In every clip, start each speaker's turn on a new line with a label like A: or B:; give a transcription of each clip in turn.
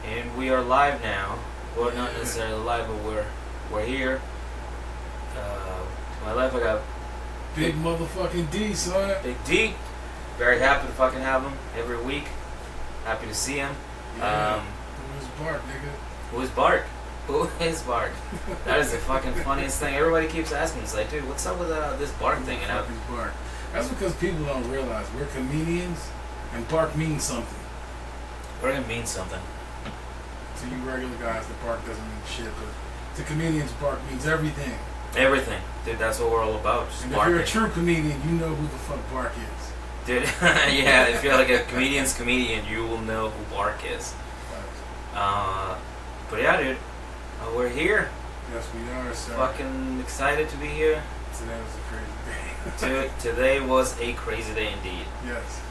A: And we are live now. Well, not necessarily live, but we're here. To my left, I got
B: Big motherfucking D, son.
A: Big D. Very happy to fucking have him every week. Happy to see him.
B: Yeah. Who is Bart, nigga?
A: Who is Bart? Who is Bart? That is the fucking funniest thing. Everybody keeps asking. It's like, dude, what's up with this Bart thing?
B: Who the fuck is Bart? That's because people don't realize we're comedians, and Bart means something.
A: We're gonna mean something.
B: To you regular guys, the Bart doesn't mean shit, but to comedians, Bart means everything.
A: Everything, dude. That's what we're all about. Just
B: And if you're a true comedian, you know who the fuck Bark is.
A: Dude, yeah. If you're like a comedian's comedian, you will know who Bark is. But yeah, dude, we're here.
B: Yes, we are, sir.
A: Fucking excited to be here.
B: Today was a crazy day.
A: Dude, today was a crazy day indeed.
B: Yes.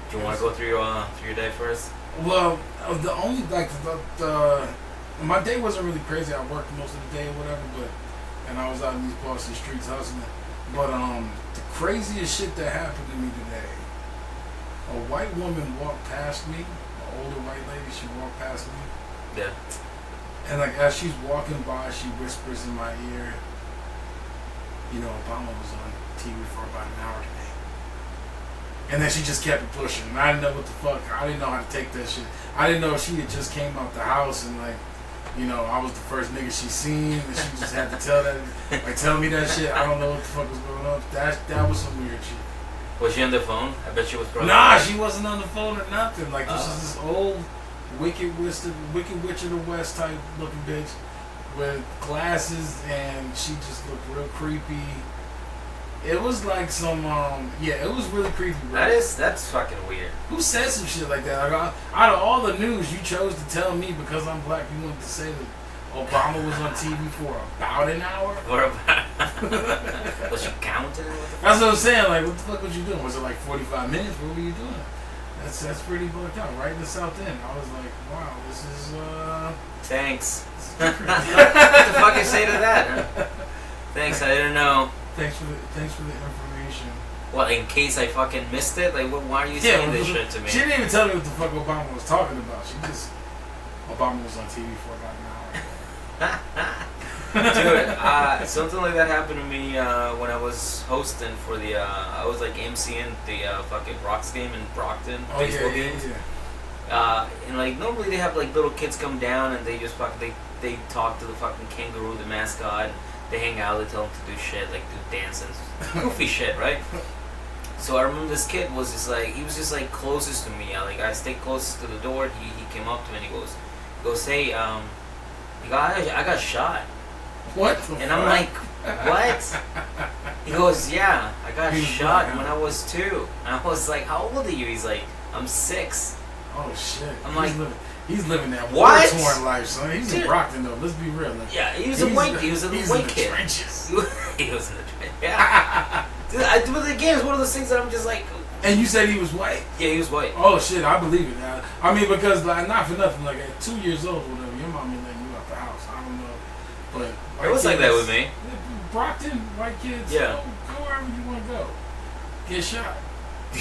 A: Do you want to go through your day first?
B: Well, the only my day wasn't really crazy. I worked most of the day or whatever, and I was out in these Boston streets hustling. But the craziest shit that happened to me today, a white woman walked past me, an older white lady. She walked past me.
A: Yeah.
B: And like as she's walking by, she whispers in my ear, "You know, Obama was on TV for about an hour today." And then she just kept it pushing. And I didn't know what the fuck. I didn't know how to take that shit. I didn't know if she had just came out the house and like, you know, I was the first nigga she seen, and she just had to tell me that shit. I don't know what the fuck was going on. That was some weird shit.
A: Was she on the phone? I bet she was probably.
B: Nah, she wasn't on the phone or nothing. Like this is this old Wicked Witch of the West type looking bitch with glasses, and she just looked real creepy. It was like some, it was really creepy, bro.
A: That's fucking weird.
B: Who said some shit like that? Like, out of all the news you chose to tell me because I'm black, you wanted to say that Obama was on TV for about an hour?
A: Or about... Was she counting?
B: That's what I'm saying. Like, what the fuck was you doing? Was it like 45 minutes? What were you doing? That's pretty bugged out. Right in the South End. I was like, wow, this is,
A: Thanks. What the fuck you say to that? Huh? Thanks, I didn't know.
B: Thanks for the information.
A: Well, in case I fucking missed it, like, why are you saying this shit to me?
B: She didn't even tell me what the fuck Obama was talking about. She just Obama was on TV for about an hour.
A: Dude, something like that happened to me when I was hosting for the. I was like emceeing the fucking Rocks game in Brockton, baseball games.
B: Yeah.
A: And like normally they have like little kids come down and they just fucking they talk to the fucking kangaroo, the mascot. They hang out, they tell them to do shit, like do dances, goofy shit, right? So I remember this kid was just like, he was just like closest to me. I stayed closest to the door. He came up to me and he goes, hey, I got shot.
B: What?
A: And I'm like, what? He goes, yeah, I got shot when I was 2. And I was like, how old are you? He's like, I'm 6.
B: Oh shit.
A: I'm like,
B: he's living that
A: what?
B: war-torn life, son. He's in Brockton though. Let's be real. Like,
A: yeah, he was a white kid. He was a white kid.
B: Trenches.
A: He was in the trenches. Yeah. But again, it's one of those things that I'm just like.
B: And you said he was white?
A: Yeah, he was white.
B: Oh shit, I believe it now. I mean, because like, not for nothing, like at 2 years old, or whatever, your mom ain't letting you out the house. I don't know, but
A: it was like that with me.
B: Brockton, white kids.
A: Yeah.
B: Go wherever you want to go. Get shot.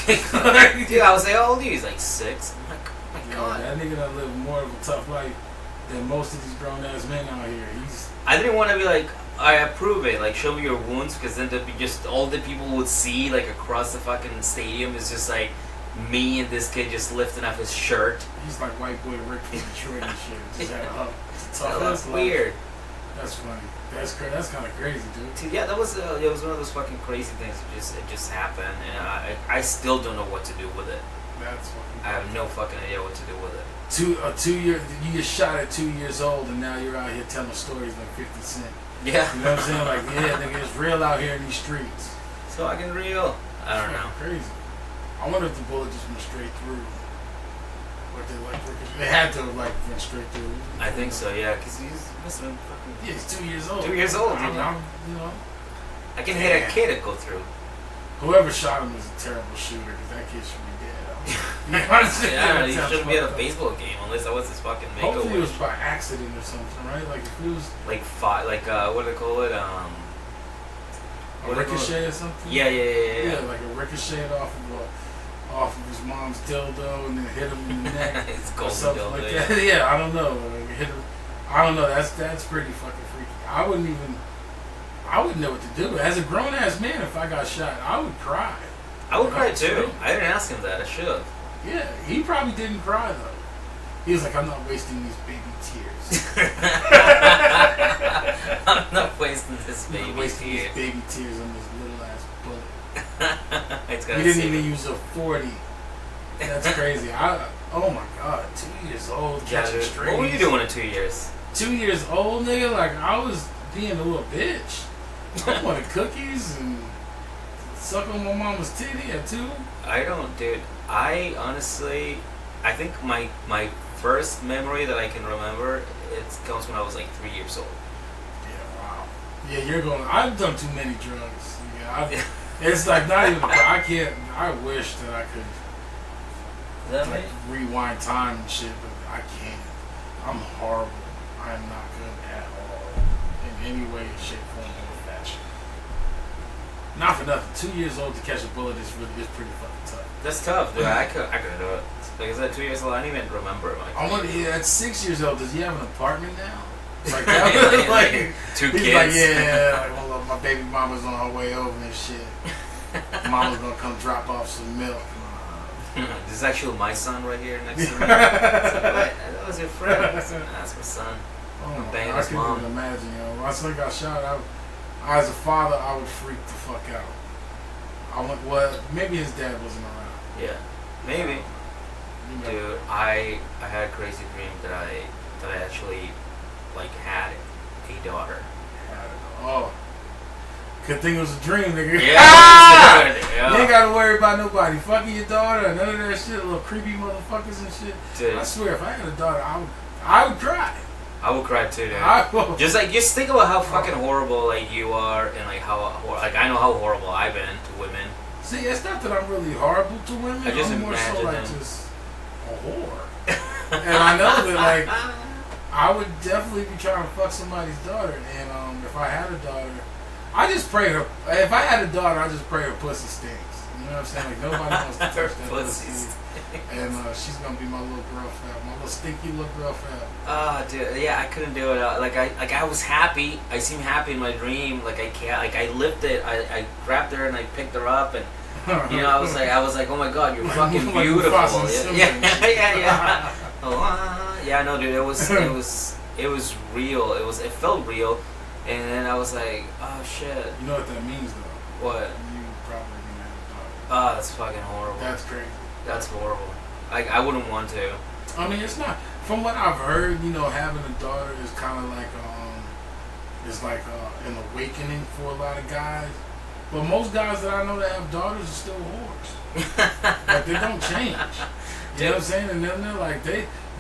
A: Dude, I was like, how old are you? He's like 6. I'm like, oh my god.
B: That nigga done live more of a tough life than most of these grown ass men out here.
A: I didn't want to be like, I approve it, like show me your wounds, because then there'd be just all the people would see like across the fucking stadium is just like me and this kid just lifting up his shirt.
B: He's like white boy Rick from Detroit and shit. Just had a hug.
A: That's weird.
B: That's funny. That's kind of crazy, dude.
A: Yeah, it was one of those fucking crazy things. It just happened, and I still don't know what to do with it.
B: That's fucking.
A: I have no fucking idea what to do with it.
B: 2 year, you get shot at 2 years old, and now you're out here telling stories like 50 Cent.
A: Yeah.
B: You know what I'm saying? Like, yeah, nigga, it's real out here in these streets.
A: It's fucking real. I don't know.
B: Crazy. I wonder if the bullet just went straight through. They had to have like went straight through.
A: I think so, yeah, because he's must have been fucking.
B: Yeah, he's 2 years old.
A: 2 years old,
B: you know.
A: I can hit a kid to go through.
B: Whoever shot him was a terrible shooter, because that kid should be dead.
A: Yeah, he shouldn't be at a basebal game unless that was his fucking makeover.
B: Hopefully it was by accident or something, right? Like if it was
A: what do they call it?
B: A ricochet or something.
A: Yeah.
B: Like a ricochet off of off of his mom's dildo and then hit him in the neck
A: It's
B: or
A: golden
B: something
A: dildo,
B: like
A: yeah.
B: that. Yeah, I don't know. Like, hit him. I don't know. That's pretty fucking freaky. I wouldn't know what to do. As a grown ass man, if I got shot, I would cry.
A: I would cry too. I didn't ask him that. I should have.
B: Yeah, he probably didn't cry though. He was like, I'm not wasting these baby tears.
A: I'm not wasting this
B: I'm
A: baby
B: not wasting
A: tears.
B: these baby tears on this little ass bullet.
A: It's
B: He
A: gonna
B: didn't
A: see
B: even
A: me.
B: use a 40. That's crazy. Oh my god, 2 years old,
A: Yeah,
B: catching
A: dude.
B: strays.
A: What were you doing in 2 years?
B: 2 years old, nigga? Like, I was being a little bitch. I wanted cookies and suck on my mama's titty at 2.
A: I don't, dude. I honestly, I think my first memory that I can remember, it comes when I was like 3 years old.
B: Yeah, wow. Yeah, you're going. I've done too many drugs. Yeah, it's like not even. I can't. I wish that I could
A: Is that
B: like
A: right?
B: rewind time and shit, but I can't. I'm horrible. I am not good at all in any way, shape, form, or fashion. Not for nothing. 2 years old to catch a bullet is pretty fucking tough.
A: That's tough, dude. I couldn't do it. Like I said, 2 years old, I didn't even remember my.
B: I want. Yeah, at 6 years old, does he have an apartment now? Like that? Like
A: Two
B: he's
A: kids.
B: like, yeah, like, well, my baby mama's on her way over and shit. Mama's gonna come drop off some milk.
A: This is actually my son right here next to me. That was your friend. That's my son.
B: Oh my
A: banging
B: God, I
A: his
B: couldn't
A: mom.
B: even imagine, yo. My son got shot. I, as a father, I would freak the fuck out. Well, maybe his dad wasn't around.
A: Yeah, maybe.
B: You know,
A: Dude, I had a crazy dream that I actually like had a daughter.
B: Oh, good thing it was a dream, nigga.
A: Yeah, dude,
B: You ain't
A: yeah.
B: gotta worry about nobody fucking your daughter, none of that shit, little creepy motherfuckers and shit.
A: Dude,
B: I swear, if I had a daughter, I would cry.
A: I would cry too, dude.
B: I would.
A: Just think about how fucking horrible like you are, and like like I know how horrible I've been to women.
B: See, it's not that I'm really horrible to women.
A: I just
B: I'm more so
A: imagine
B: like
A: them.
B: just a whore. And I know that like I would definitely be trying to fuck somebody's daughter. And if I had a daughter, I just pray her. If I had a daughter, I just pray her pussy stinks. You know what I'm saying? Like nobody wants to touch
A: Her
B: that
A: pussy
B: pussy.
A: stinks.
B: And she's gonna be my little girl fat, my little stinky little girl fat.
A: Oh, dude, yeah, I couldn't do it. I was happy. I seemed happy in my dream. Like I can't. Like I lifted. I grabbed her and I picked her up, and you know, I was like, oh my god, you're fucking
B: like
A: beautiful.
B: Mufasa and
A: Yeah,
B: Simba.
A: yeah. Oh, yeah, no, dude, it was real. It felt real, and then I was like, oh shit,
B: You know what that means though?
A: what?
B: You probably didn't have a daughter.
A: Oh, that's fucking horrible.
B: That's crazy.
A: That's horrible. I wouldn't want to.
B: I mean, it's not. From what I've heard, you know, having a daughter is kind of like it's like an awakening for a lot of guys. But most guys that I know that have daughters are still whores. Like they don't change. You know what I'm saying? And then they're like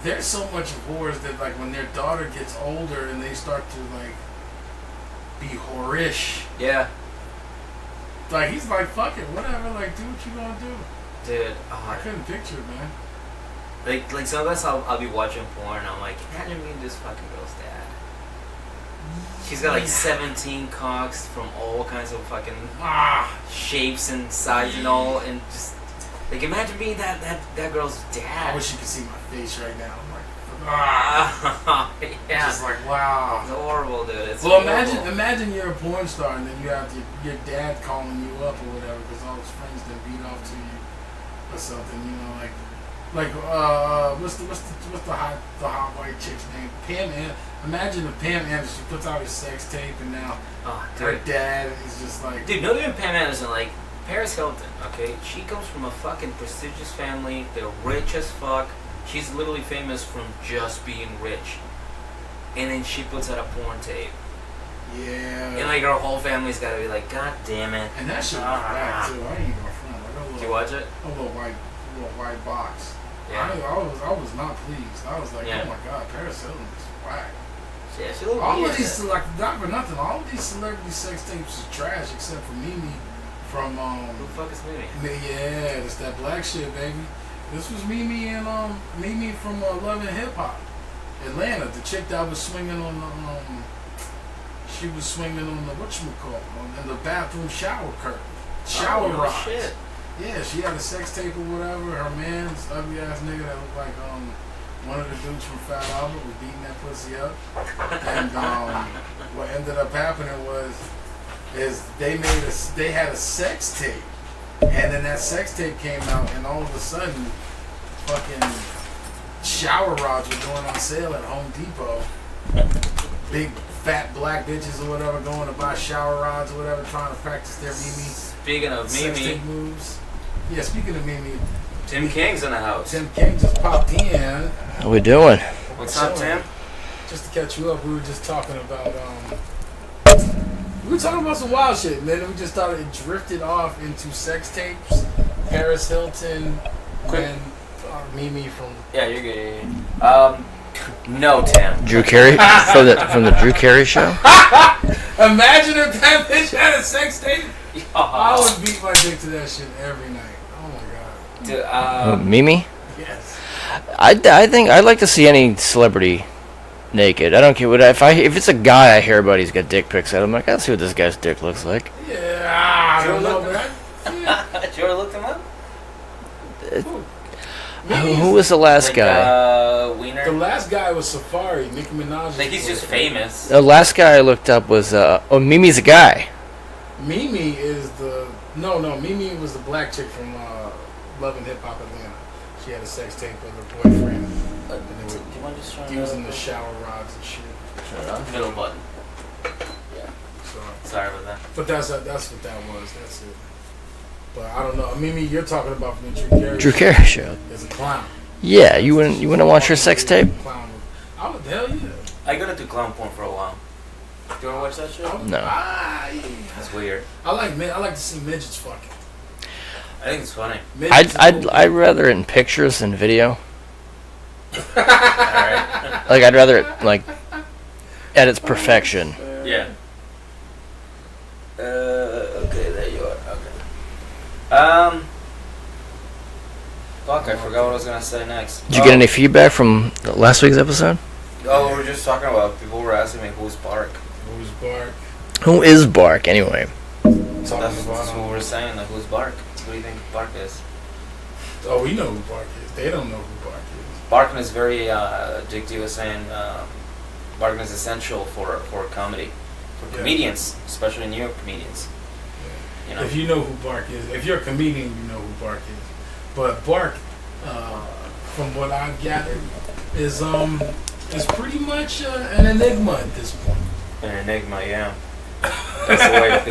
B: they're so much of whores that like when their daughter gets older and they start to like be whorish.
A: Yeah,
B: Like he's like, fuck it, whatever. Like do what you gonna do.
A: dude.
B: I couldn't picture it, man.
A: Like sometimes I'll be watching porn and I'm like, imagine being this fucking girl's dad. She's got like 17 cocks from all kinds of fucking shapes and sizes and all, and just like imagine being that girl's
B: I
A: dad.
B: wish you could see my face right now. I'm like,
A: Yeah,
B: just like wow.
A: it's horrible, dude. It's
B: Well,
A: horrible.
B: imagine you're a porn star and then you have your dad calling you up or whatever because all his friends then beat off to you or something. You know, what's the hot white chick's name? Pam Anderson. Imagine if Pam Anderson puts out his sex tape and now
A: Oh,
B: her
A: dude.
B: dad is just like,
A: Dude, not even Pam Anderson, like Paris Hilton, okay? She comes from a fucking prestigious family. They're rich as fuck. She's literally famous from just being rich. And then she puts out a porn tape.
B: yeah.
A: And like her whole family's gotta be like, God damn it.
B: And that shit was bad too. I ain't even front. Like
A: Did you watch it?
B: a little white box.
A: Yeah.
B: I was not pleased. I was like,
A: Yeah.
B: oh my god, Paris Hilton is whack.
A: Yeah, she looked
B: All
A: weird.
B: of these, like, not for nothing, all of these celebrity sex tapes are trash except for Mimi from,
A: Who the fuck is Mimi?
B: yeah, it's that black shit, baby. This was Mimi and, Mimi from Love and Hip Hop. Atlanta, the chick that was swinging on the, she was swinging on the, whatchamacallit, in the bathroom shower curtain. Shower
A: Oh,
B: rods.
A: shit.
B: Yeah, she had a sex tape or whatever. Her man's ugly ass nigga that looked like one of the dudes from Fat Albert was beating that pussy up. And what ended up happening is they had a sex tape, and then that sex tape came out, and all of a sudden, fucking shower rods were going on sale at Home Depot. Big fat black bitches or whatever going to buy shower rods or whatever, trying to practice their Mimi.
A: Speaking of Mimi
B: moves. Yeah, speaking of Mimi.
A: Tim King's in the house.
B: Tim King just popped in.
C: How we doing?
A: What's up, Tim?
B: Just to catch you up, we were just talking about some wild shit, and then we just thought it drifted off into sex tapes, Paris Hilton, and Mimi from.
A: Yeah, you're good. No, Tim.
C: Drew Carey from the Drew Carey show.
B: Imagine if that bitch had a sex tape.
A: Oh.
B: I would beat my dick to that shit every night. Oh my god.
A: Dude,
C: Mimi?
B: Yes.
C: I think I'd like to see any celebrity naked. I don't care what if it's a guy I hear about he's got dick pics at. I'm like, let's see what this guy's dick looks like.
B: Yeah, I don't know, man.
A: Did you ever look him up?
C: Who was the last guy?
A: Wiener.
B: The last guy was Safari, Nicki Minaj.
A: Like he's just famous.
C: The last guy I looked up was Mimi's a guy.
B: Mimi is Mimi was the black chick from Love and Hip Hop Atlanta. She had a sex tape with her boyfriend.
A: Do you want to just turn
B: using the shower rods and shit.
A: Turn it on. Middle button. Yeah. Sorry about that.
B: But that's what that was. That's it. But I don't know. Mimi, you're talking about from the
C: Drew Carey show.
B: As a clown.
C: Yeah, you wouldn't watch her sex tape?
B: Clown. I would. Hell yeah.
A: I got into clown porn for a while. Do you want to watch that show?
C: No.
B: Yeah.
A: That's weird.
B: I like to see midgets fucking.
A: I think it's funny.
C: I'd rather it in pictures than video.
A: Alright.
C: Like I'd rather it like at its perfection.
A: Yeah. Okay, there you are. Okay. Fuck, I forgot what I was gonna say next.
C: Did you get any feedback from last week's episode?
A: Oh, we were just talking about people were asking me who's Bark.
B: Who's Bark?
C: Who is Bark anyway?
A: That's what we were saying. Like, who's Bark? What do you think Bark is?
B: Oh, we know who Bark is. They don't know who Bark is.
A: Barkin is very. Jiggy was saying Barkin is essential for comedy, for comedians, especially New York comedians.
B: Yeah.
A: You know?
B: If you know who Bark is, if you're a comedian, you know who Bark is. But Bark, from what I've gathered, is pretty much an enigma at this point.
A: An enigma, yeah. That's the way.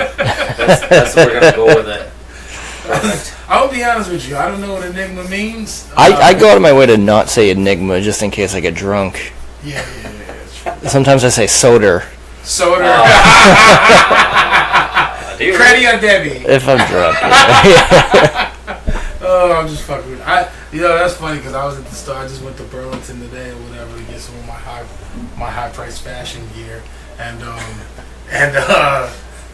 A: That's what we're gonna go with it. Perfect.
B: I'll be honest with you. I don't know what enigma means.
C: I go out of my way to not say enigma just in case I get drunk.
B: Yeah.
C: Sometimes I say soda.
B: Soda.
A: Dude.
B: Creddy or Debbie?
C: If I'm drunk.
B: Oh, I'm just fucking with you. That's funny because I was at the store. I just went to Burlington today or whatever to get some of my high price fashion gear, and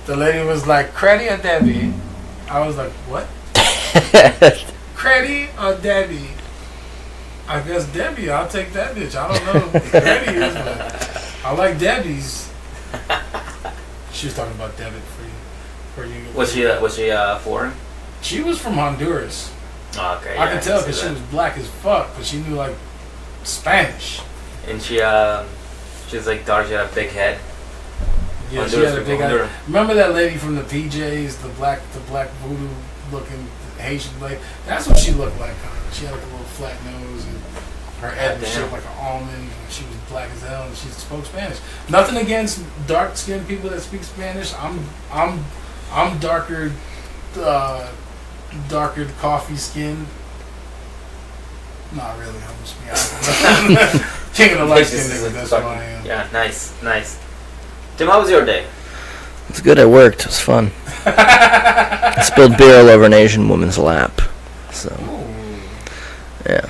B: the lady was like, "Creddy or Debbie?" I was like, "What?" Creddy or Debbie? I guess Debbie. I'll take that bitch. I don't know who Creddy is, but I like Debbie's. She was talking about debit for you.
A: Was she foreign?
B: She was from Honduras.
A: Oh, okay.
B: I could tell because she was black as fuck, but she knew like Spanish.
A: And she was like dark. She had a big head.
B: Yeah, she had a big eye. Remember that lady from the PJs, the black voodoo looking Haitian lady? That's what she looked like. She had like a little flat nose and her head was shaped like an almond. And she was black as hell and she spoke Spanish. Nothing against dark skinned people that speak Spanish. I'm darker coffee skin. Not really. I'm just being king of the light skin nigga. That's what I am.
A: Yeah, nice. Tim, how was your day?
C: It was good. I worked. It was fun. I spilled beer all over an Asian woman's lap. So, yeah.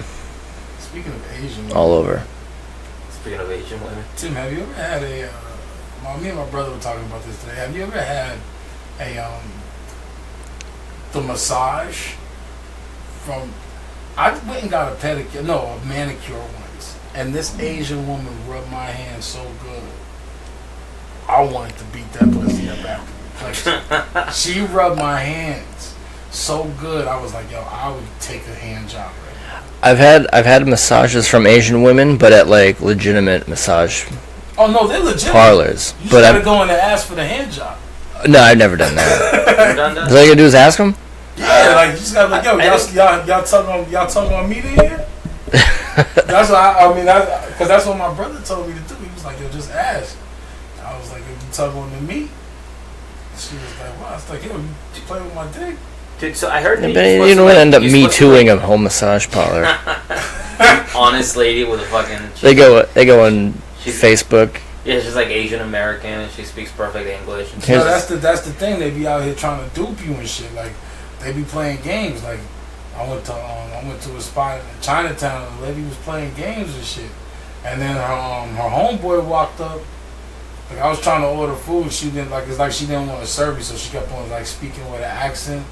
B: Speaking of Asian women.
C: All over.
A: Speaking of Asian women.
B: Tim, have you ever had me and my brother were talking about this today. Have you ever had the massage from... I went and got a manicure once. And this Asian woman rubbed my hand so good. I wanted to beat that pussy up after. Like, she rubbed my hands so good. I was like, yo, I would take a hand job. Right?
C: I've had massages from Asian women, but at like legitimate massage
B: Oh no, they're legit.
C: parlors.
B: You just
C: But
B: gotta go in and ask for the hand job.
C: no, I've never done that.
A: You done that?
C: All you gotta do is ask them.
B: Yeah, like you just gotta like, yo, y'all talking on meat in here? That's what I mean, because that's what my brother told me to do. He was like, yo, just ask. I was like, if you talk on the meat, she was like, well, I was like, yo, you play with my dick?
A: Dude, so I heard
C: But
A: that
C: you don't end up
A: you're
C: me
A: supposed to,
C: tooing a home massage parlor.
A: honest lady with a fucking.
C: They go on
A: She's-
C: Facebook.
A: Yeah, she's like Asian American and she speaks perfect English. And
C: Here's-
B: No, that's the thing. They be out here trying to dupe you and shit. Like they be playing games. Like I went to a spot in Chinatown and the lady was playing games and shit. And then her homeboy walked up. Like I was trying to order food, she didn't like. It's like she didn't want to serve me, so she kept on like speaking with an accent.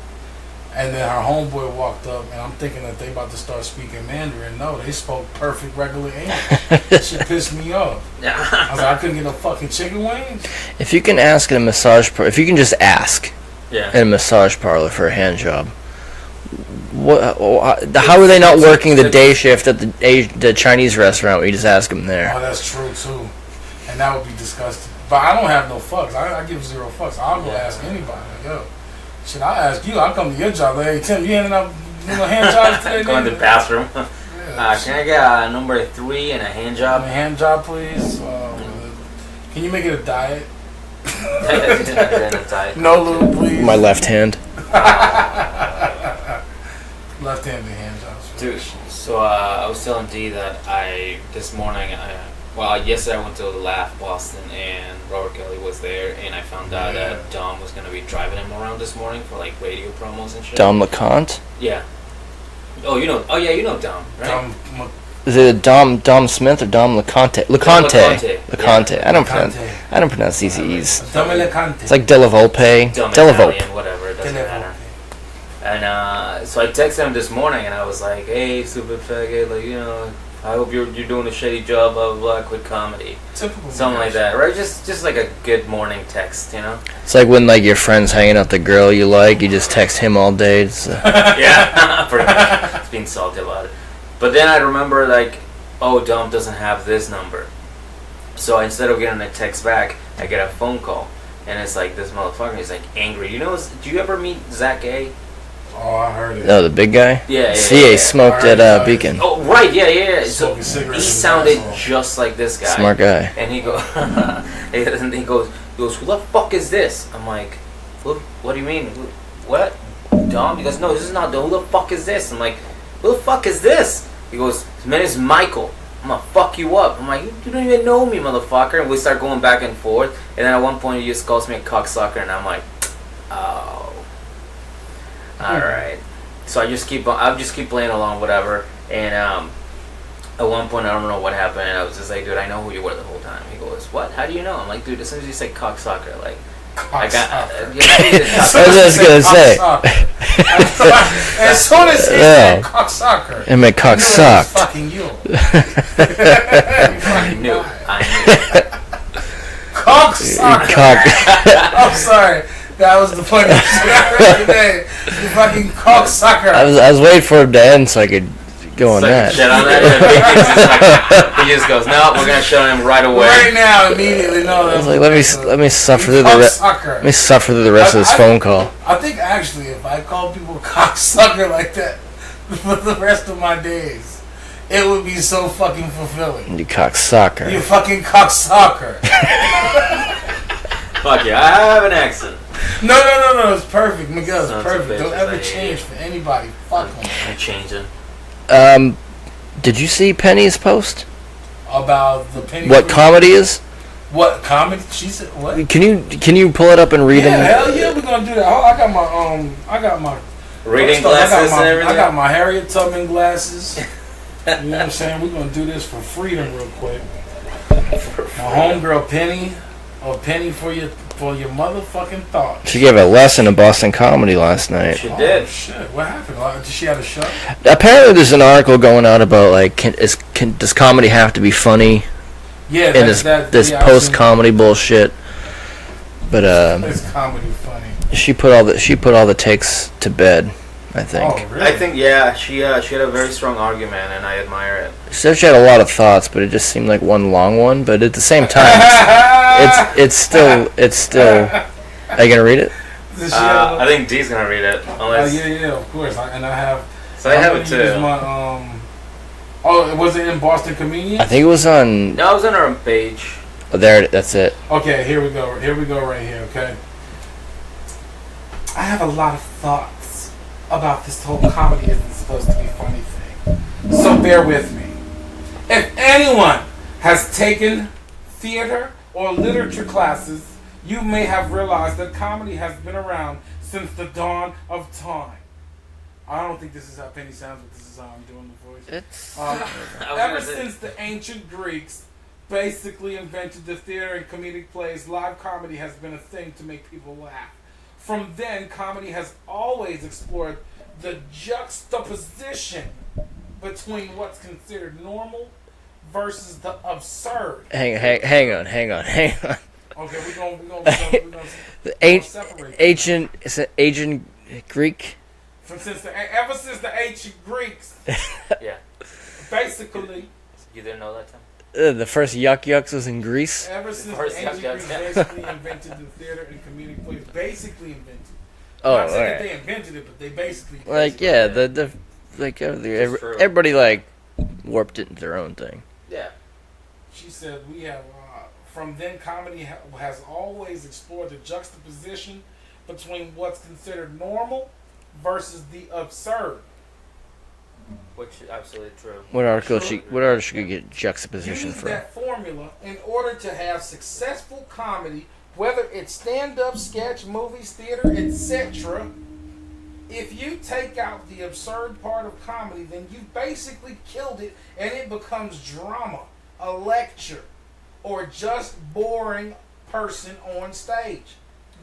B: And then her homeboy walked up, and I'm thinking that they about to start speaking Mandarin. No, they spoke perfect regular English. She pissed me off. I was like, I couldn't get no fucking chicken wings.
C: If you can ask in a massage parlor, if you can just ask
A: yeah.
C: in a massage parlor for a hand job, how are they not working the day shift at the Chinese restaurant where you just ask them
B: Oh,
C: there?
B: that's true too, and that would be disgusting. But I don't have no fucks. I give zero fucks. I'll go ask anybody. Like, yo, shit, I'll ask you. I'll come to your job. Like, hey, Tim, you handing out hand jobs today?
A: Go in the
B: nigga?
A: bathroom.
B: Yeah,
A: Can I get number 3 and a hand
B: a
A: job?
B: hand job, please. Can you make it a diet? No lube, please.
C: My left hand.
B: Left-handed hand jobs.
A: Dude, so I was telling D that this morning, yesterday I went to Laugh Boston and Robert Kelly was there, and I found out that Dom was gonna be driving him around this morning for like radio promos and shit.
C: Dom LeConte?
A: Yeah. Oh, you know. Oh, yeah, you know Dom, right?
C: Is it Dom Smith or Dom LeConte? LeConte.
A: LeConte.
C: I don't pronounce these E's.
B: Dom LeConte.
C: It's like Della Volpe.
A: Dom
C: Della
A: Italian,
C: Volpe.
A: whatever, it doesn't
B: Della
A: matter. And so I texted him this morning, and I was like, "Hey, stupid faggot, like, you know, I hope you're doing a shitty job, blah blah blah, quit comedy."
B: Typical.
A: Something like that, right? Just like a good morning text, you know?
C: It's like when like your friend's hanging out the girl you like, you just text him all day. It's,
A: Yeah, pretty much. It's being salty about it. But then I remember like, oh, Dom doesn't have this number. So instead of getting a text back, I get a phone call, and it's like this motherfucker is like angry. You know? Do you ever meet Zach A?
B: Oh, I heard it.
C: oh, the big guy?
A: Yeah.
C: CA smoked at Beacon.
A: Oh, right, yeah. So
B: Smoking cigarettes
A: he
B: in the
A: sounded
B: asshole.
A: just like this guy.
C: Smart guy.
A: And he and he goes, who the fuck is this? I'm like, what do you mean? What? Dom? He goes, no, this is not Dom. Who the fuck is this? I'm like, who the fuck is this? He goes, his name is Michael. I'm gonna fuck you up. I'm like, you don't even know me, motherfucker. And we start going back and forth. And then at one point, he just calls me a cocksucker, and I'm like, oh, all right. So I just keep playing along, whatever. And at one point, I don't know what happened. I was just like, dude, I know who you were the whole time. He goes, what? How do you know? I'm like, dude, as soon as you say cocksucker, like, I got.
C: I was just gonna say.
B: As soon as he said cocksucker,
C: And my cock
B: I knew it was
C: sucked.
B: fucking you.
A: I knew.
B: Cocksucker. I'm sorry. That was the funniest shit I heard today. You fucking cocksucker.
C: I was waiting for him to end so I could go on that.
A: Shit on that. And he just goes, no, we're gonna show him right away.
B: Right now, immediately. No,
C: I was like, let me suffer through
B: cocksucker.
C: the rest of this phone call.
B: I think actually, if I call people cocksucker like that for the rest of my days, it would be so fucking fulfilling.
C: You cocksucker.
B: You fucking cocksucker.
A: Fuck yeah, I have an accent.
B: No. It's perfect. Miguel, it's
A: Sons of
B: perfect. Don't
A: bitches,
B: ever
A: I hate
B: change
A: it.
B: for anybody. Fuck them.
A: I'm changing.
C: Did you see Penny's post?
B: About the penny.
C: What comedy is?
B: What comedy? She said what?
C: Can you pull it up and read
B: Yeah,
C: them?
B: hell yeah, we're gonna do that. Oh, I got my
A: Reading glasses and everything.
B: I got my Harriet Tubman glasses. You know what I'm saying? We're gonna do this for freedom real quick. My homegirl Penny, or Penny for your motherfucking thoughts.
C: She gave a lesson in Boston comedy last night.
A: She did.
B: Oh, shit, what happened? Did she have a show?
C: Apparently, there's an article going out about like, does comedy have to be funny
B: Yeah,
C: in this
B: I've
C: post
B: seen
C: comedy bullshit? But
B: It's comedy funny.
C: She put all the takes to bed, I think.
B: Oh, really?
A: I think she had a very strong argument, and I admire it.
C: She said she had a lot of thoughts, but it just seemed like one long one. But at the same time, it's still. Are you gonna read it?
A: I think D's gonna read it, unless.
B: Yeah, of course. I have.
A: So I have it too.
B: Was it in Boston Comedian?
C: I think it was on.
A: No, it was on our page.
C: Oh, there, that's it.
B: Okay, here we go. Here we go right here, okay? I have a lot of thoughts about this whole comedy isn't supposed to be funny thing. So bear with me. If anyone has taken theater or literature classes, you may have realized that comedy has been around since the dawn of time. I don't think this is how Penny sounds, but this is how I'm doing the voice.
C: It's
B: Ever since the ancient Greeks basically invented the theater and comedic plays, live comedy has been a thing to make people laugh. From then, comedy has always explored the juxtaposition between what's considered normal versus the absurd.
C: hang on.
B: Okay, we're gonna
C: The
B: separate
C: ancient Greek.
B: Ever since the ancient Greeks,
A: Yeah.
B: basically.
A: You didn't know that, Tim?
C: The first yucks was in Greece.
B: Ever since
A: First
B: the ancient
A: yuck
B: Greeks
A: yucks.
B: basically invented the theater and comedic plays. Basically invented.
C: Oh,
B: Not saying that
C: alright.
B: they invented it, but they basically.
C: Like yeah, the
A: true.
C: everybody like warped it into their own thing.
A: Yeah.
B: She said we have. From then, comedy has always explored the juxtaposition between what's considered normal versus the absurd.
A: Which is absolutely true.
C: What article she could get juxtaposition
B: Use
C: from?
B: that formula in order to have successful comedy, whether it's stand-up, sketch, movies, theater, etc. If you take out the absurd part of comedy, then you've basically killed it, and it becomes drama, a lecture, or just boring person on stage.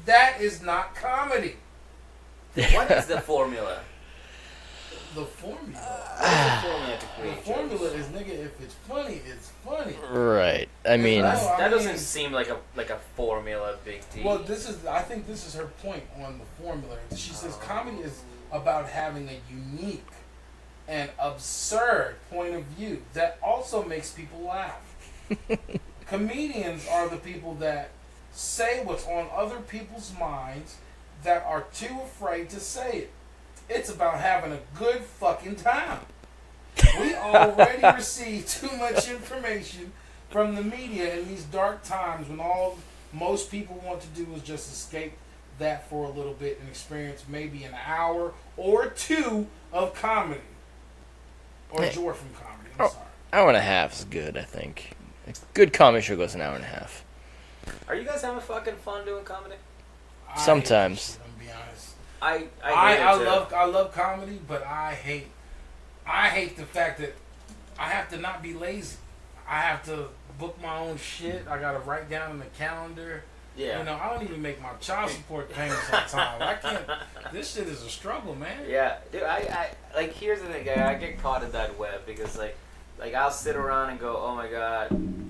B: That is not comedy.
A: What is the formula?
B: The formula.
A: What is the formula to
B: The
A: create
B: formula
A: jokes?
B: is, nigga, if it's funny, it's funny.
C: Right. I mean,
B: That's-
A: That
B: I
A: doesn't
B: mean-
A: seem like a formula, Big T.
B: Well, I think this is her point on the formula. She says comedy is about having a unique and absurd point of view that also makes people laugh. Comedians are the people that say what's on other people's minds that are too afraid to say it. It's about having a good fucking time. We already receive too much information from the media in these dark times when all most people want to do is just escape that for a little bit and experience maybe an hour or two of comedy. Or joy from comedy. I'm sorry.
C: hour and a half is good. I think a good comedy show goes an hour and a half.
A: Are you guys having fucking fun doing comedy?
C: Sometimes.
B: I'm gonna be honest.
A: I
B: I love comedy, but I hate the fact that I have to not be lazy. I have to book my own shit. I gotta write down in the calendar.
A: Yeah.
B: You know, I don't even make my child support payments on time. I can't. This shit is a struggle, man.
A: Yeah, dude. I like. Here's the thing. I get caught in that web because like I'll sit around and go, oh my god,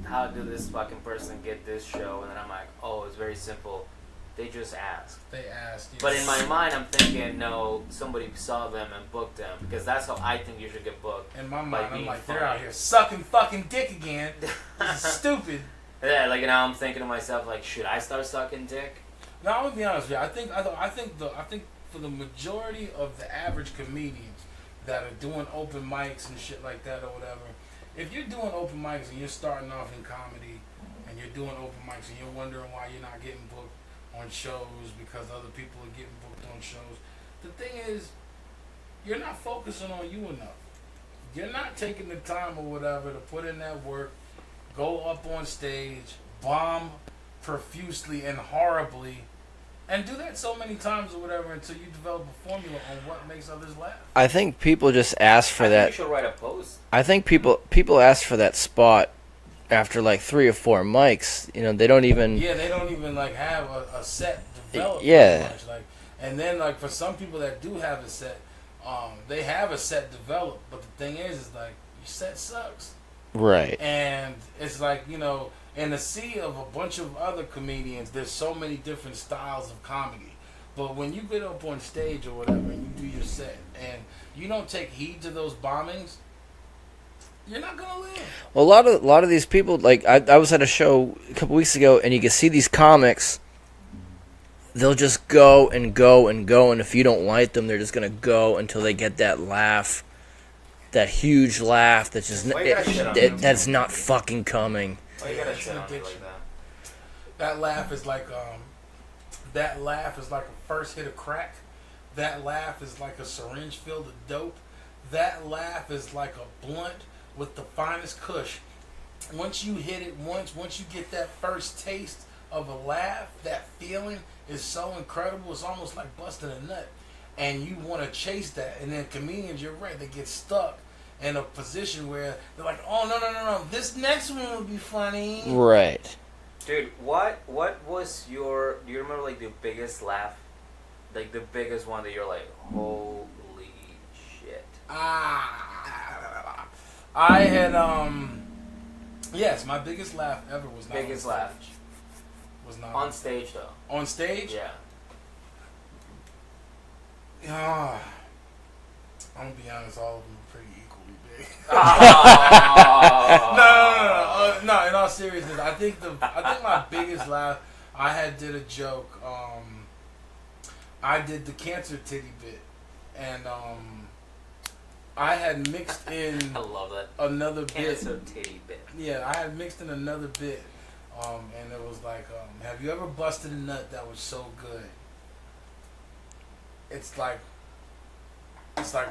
A: how did this fucking person get this show? And then I'm like, oh, it's very simple. They just asked.
B: They asked you.
A: But in my mind, I'm thinking, no, somebody saw them and booked them because that's how I think you should get booked.
B: In my mind,
A: by
B: I'm
A: being
B: like,
A: funny.
B: they're out here sucking fucking dick again. This is stupid.
A: Yeah, like now I'm thinking to myself, like, should I start sucking dick?
B: No, I'm gonna be honest with you. I think for the majority of the average comedians that are doing open mics and shit like that or whatever, if you're doing open mics and you're starting off in comedy and you're doing open mics and you're wondering why you're not getting booked on shows because other people are getting booked on shows, the thing is, you're not focusing on you enough. You're not taking the time or whatever to put in that work, go up on stage, bomb profusely and horribly, and do that so many times or whatever until you develop a formula on what makes others laugh.
C: I think people just ask for
A: I
C: that.
A: think you should write a post.
C: I think people ask for that spot after like 3 or 4 mics. You know, they don't even.
B: Yeah, they don't even like have a set developed.
C: Yeah.
B: pretty much. Like, and then like for some people that do have a set, they have a set developed, but the thing is like your set sucks.
C: Right.
B: And it's like, you know, in a sea of a bunch of other comedians, there's so many different styles of comedy. But when you get up on stage or whatever and you do your set and you don't take heed to those bombings, you're not gonna live.
C: Well, a lot of these people, like I was at a show a couple weeks ago, and you can see these comics. They'll just go and go and go, and if you don't like them, they're just gonna go until they get that laugh, that huge laugh that's just
A: Why you gotta shit on them?
C: that's not fucking coming.
A: Why you gotta shit on me like that?
B: That laugh is like a first hit of crack. That laugh is like a syringe filled with dope. That laugh is like a blunt with the finest kush. Once you hit it once you get that first taste of a laugh, that feeling is so incredible. It's almost like busting a nut. And you want to chase that. And then comedians, you're right, they get stuck in a position where they're like, oh, no. This next one would be funny.
C: Right.
A: Dude, what was your... Do you remember, like, the biggest laugh? Like, the biggest one that you're like, holy shit.
B: I had, yes, my biggest laugh ever was not
A: Biggest
B: on
A: laugh.
B: stage. Was not
A: On stage, though.
B: On stage?
A: Yeah.
B: I'm gonna be honest, all of them are pretty equally big.
A: Oh.
B: No. In all seriousness, I think my biggest laugh. I did a joke. I did the cancer titty bit, and I had mixed in
A: I love that.
B: another bit.
A: Cancer titty bit.
B: Yeah, I had mixed in another bit, and it was like, have you ever busted a nut that was so good? It's like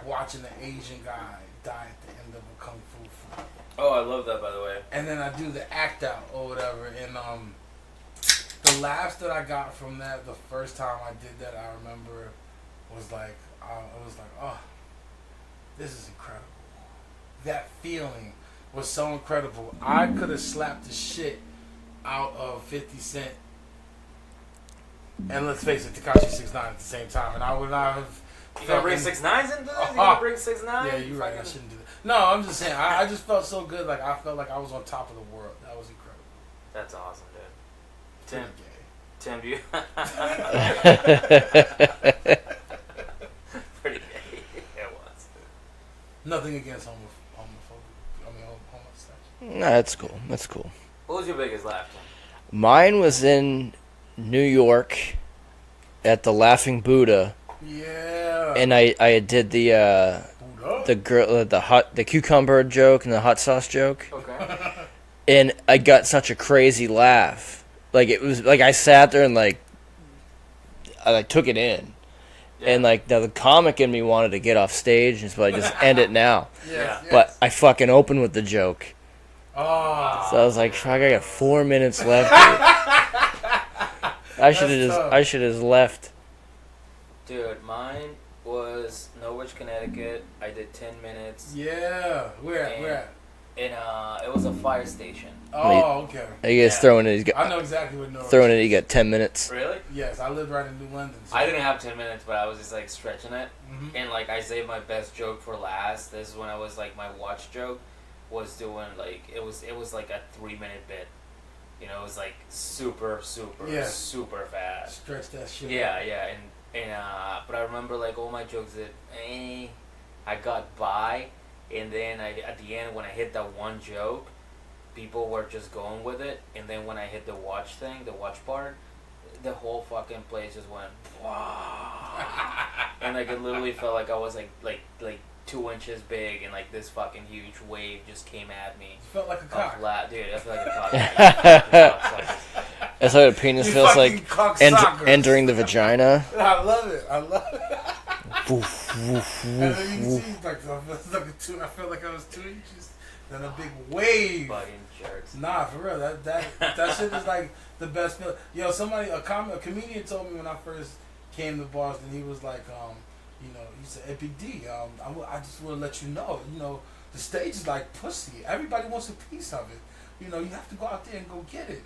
B: watching an Asian guy die at the end of a kung fu fight.
A: Oh, I love that, by the way.
B: And then I do the act out or whatever, and the laughs that I got from that the first time I did that, I remember was like, oh, this is incredible. That feeling was so incredible. I could have slapped the shit out of 50 Cent and, let's face it, Tekashi 6ix9ine at the same time, and I would not have.
A: You gonna bring 6ix9ine into this? You gonna bring 6ix9ine?
B: Yeah, you're right. I shouldn't do that. No, I'm just saying. I just felt so good. Like I felt like I was on top of the world. That was incredible.
A: That's awesome, dude. Tim,
B: Pretty gay.
A: Tim, do you? Pretty gay. It was.
B: Nothing against homophobic. I mean, homosexual.
C: No, that's cool. That's cool.
A: What was your biggest laugh, Tim?
C: Mine was in New York at the Laughing Buddha,
B: Yeah.
C: and I did the cucumber joke and the hot sauce joke,
A: Okay.
C: and I got such a crazy laugh. Like it was like I sat there and I took it in, and like the comic in me wanted to get off stage, and so I just end it now.
A: Yeah.
C: But I fucking opened with the joke,
B: Oh.
C: so I was like, "Fuck, I got 4 minutes left." I should have just left.
A: Dude, mine was Norwich, Connecticut. I did 10 minutes.
B: Yeah. Where at?
A: It was a fire station.
B: Oh, okay.
C: You guys throwing it?
B: I know exactly what Norwich
C: Throwing it.
B: is.
C: You got 10 minutes.
A: Really?
B: Yes, I lived right in New London. So.
A: I didn't have 10 minutes, but I was just like stretching it.
B: Mhm.
A: And like I saved my best joke for last. This is when I was like my watch joke was doing like it was like a 3-minute bit. You know, it was like super super fast.
B: Stretch that shit.
A: Yeah, but I remember like all my jokes that I got by, and then at the end when I hit that one joke, people were just going with it, and then when I hit the watch part, the whole fucking place just went wow, and like it literally felt like I was like 2 inches big, and like this fucking huge wave just came at me.
B: You felt like a cock.
A: Dude, I feel like a cock.
C: That's what a penis
B: You
C: feels
B: fucking
C: like
B: cocksucker.
C: entering the vagina.
B: I love it.
C: Woof, woof,
B: And then
C: woof,
B: you
C: woof.
B: see, I felt like I was 2 inches. Then a big wave.
A: Fucking jerks.
B: Nah, for real. That shit is like the best feeling. Yo, a comedian told me when I first came to Boston, he was like, he said, "Hey, Big D, I just want to let you know, the stage is like pussy. Everybody wants a piece of it. You have to go out there and go get it."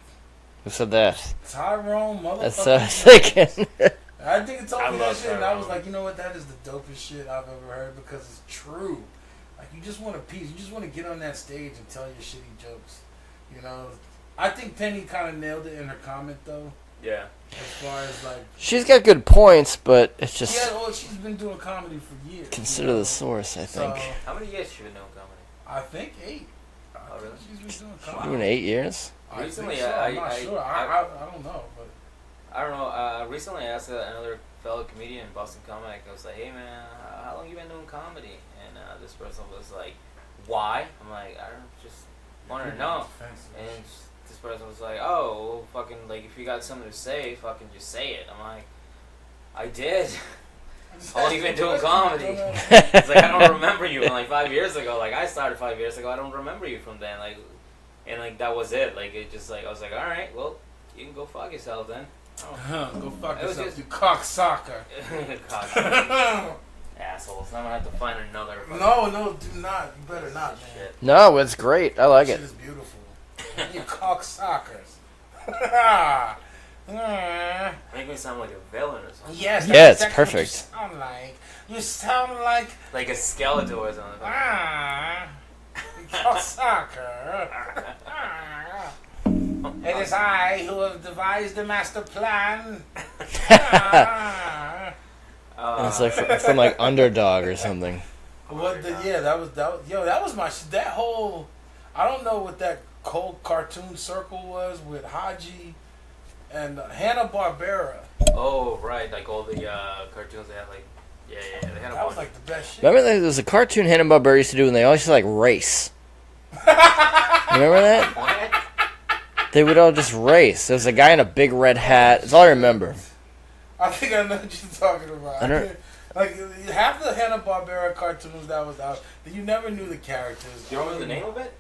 C: Who said that?
B: Tyrone, motherfucker.
C: That's what I was thinking.
B: I think it told
A: I
B: me that
A: love
B: shit, and I was
A: Tyrone.
B: like, you know what? That is the dopest shit I've ever heard because it's true. Like, you just want a piece. You just want to get on that stage and tell your shitty jokes. I think Penny kind of nailed it in her comment, though.
A: Yeah.
B: As far as like,
C: She's got good points, but it's just
B: yeah, well, she's been doing comedy for years.
C: consider the source. I think
B: So,
A: How many years she been doing comedy?
B: I think 8. I
A: Oh,
B: think
A: really?
B: she's been doing
C: She's
B: comedy.
C: doing 8 years.
B: I
A: Recently,
B: think so. I'm not
A: I-
B: sure.
A: I-
B: I don't know, but
A: I don't know. Recently, I asked another fellow comedian, Boston comic. I was like, "Hey man, how long you been doing comedy?" And this person was like, "Why?" I'm like, "I don't just want to know." And this person was like, "Oh, well, fucking like if you got something to say, fucking just say it." I'm like, "I did." How long you been doing comedy? It's like I don't remember you from like 5 years ago. Like I started 5 years ago. I don't remember you from then. Like, and like that was it. Like it just like I was like, all right, well, you can go fuck yourself then.
B: Go fuck
A: It was
B: yourself,
A: just-
B: you cocksucker.
A: God, assholes. I'm gonna have to find another. fucking
B: No, do not. You better not, man.
A: Shit.
C: No, it's great. I like
B: Shit
C: it.
B: is beautiful. You cocksuckers.
A: Make me sound like a villain or something.
B: Yes,
C: Yeah, it's
B: that's
C: perfect.
B: What you sound like. You sound like
A: Like a skeleton or something.
B: you cocksucker. It is I who have devised the master plan.
C: It's like from like Underdog or something.
B: What the, yeah, that was that was my that whole. I don't know what that cold cartoon circle was with Haji and Hanna-Barbera.
A: Oh right, like all the cartoons they had like yeah they had a
B: That
A: bunch.
B: was like the best shit.
C: Remember there was a cartoon Hanna-Barbera used to do, and they always used to like race. Remember that?
A: What?
C: They would all just race. There was a guy in a big red hat. That's all I remember.
B: I think I know what you're talking about.
C: I don't-
B: Like half the Hanna-Barbera cartoons that was out, you never knew the characters.
A: Do you remember the name of it?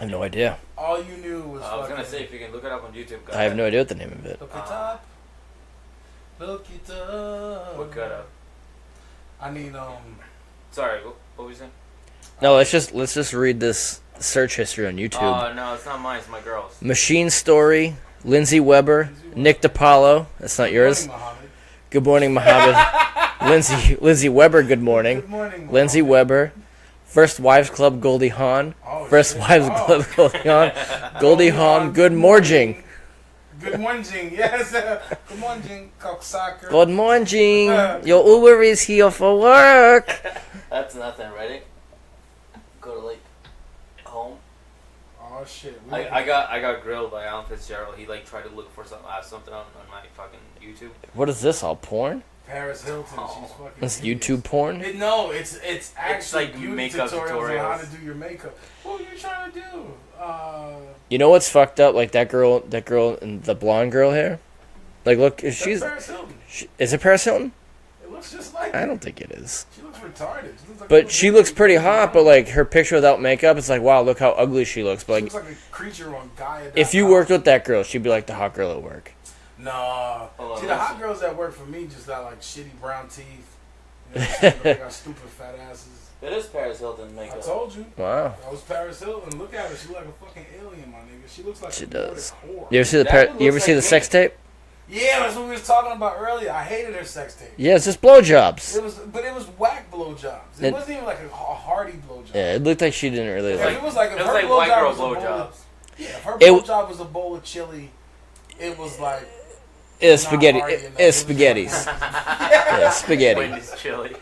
C: I have no idea.
B: All you knew was.
A: I was gonna
B: fucking,
A: say if you can look it up on YouTube. Go
C: I have
A: ahead.
C: no idea what the name of it.
B: Look it up. Look it up.
A: Look it up.
B: I need
A: Sorry, what were you saying?
C: No, let's just read this search history on YouTube.
A: Oh no, it's not mine. It's my girl's.
C: Machine Story, Lindsay Weber, Nick DiPaolo. That's not yours.
B: Good morning,
C: Good
B: Muhammad.
C: morning, Muhammad. Lindsay Weber. Good morning.
B: Good morning,
C: Lindsay
B: Muhammad.
C: Weber. First Wives Club Goldie Hawn.
B: Oh,
C: First
B: shit.
C: Wives
B: Oh.
C: Club Goldie Hawn. Goldie Hawn. Good morning.
B: Good morning, yes. Good morning, cocksucker.
C: Good morning. Your Uber is here for work.
A: That's nothing. Ready? Go to like home.
B: Oh shit.
A: I got grilled by Alan Fitzgerald. He like tried to look for something on my fucking YouTube.
C: What is this? All porn?
B: Paris Hilton. She's fucking.
C: This
B: hideous.
C: YouTube porn?
B: No, it's actually
A: like
B: beauty
A: makeup
B: tutorials on how
A: tutorials.
B: to do your makeup. What are you trying to do?
C: You know what's fucked up? Like that girl and the blonde girl here. Like, look, if
B: That's
C: she's
B: Paris Hilton.
C: is it Paris Hilton?
B: It looks just like.
C: I don't think it is.
B: She looks retarded. She looks like a
C: But
B: little
C: she
B: baby.
C: looks pretty hot. But like her picture without makeup, it's like, wow, look how ugly she looks. But
B: She
C: like,
B: looks like a creature on Gaia.
C: if you worked with that girl, she'd be like the hot girl at work.
B: Nah.
A: Hold on,
B: See, the
A: let's
B: hot
A: see.
B: girls that work for me just got like shitty brown teeth. You know what I'm saying? They got stupid fat asses.
A: It is Paris Hilton
B: I
A: makeup.
B: told you.
C: Wow.
B: That was Paris Hilton. Look at her. She look like a fucking alien, my nigga. She looks like
C: She
B: a
C: does.
B: Nordic whore.
C: You ever see the
A: That one
C: you ever
A: looks
C: see
A: like
C: the sex tape?
B: Yeah, that's what we was talking about earlier. I hated her sex tape.
C: Yeah, it's just blowjobs.
B: But it was whack blowjobs. It wasn't even like a hearty blowjob.
C: Yeah, it looked like she didn't really
B: If
C: like.
B: it was like if
A: It was
B: her
A: like white
B: blowjob
A: girl
B: was a bowl
A: blowjobs.
B: of, yeah, if her
C: It-
B: blowjob was a bowl of chili, it was like
C: It's spaghetti.
B: not hearty enough.
C: It's
B: It was
C: spaghettis. Yeah, spaghetti.
A: Wendy's chili.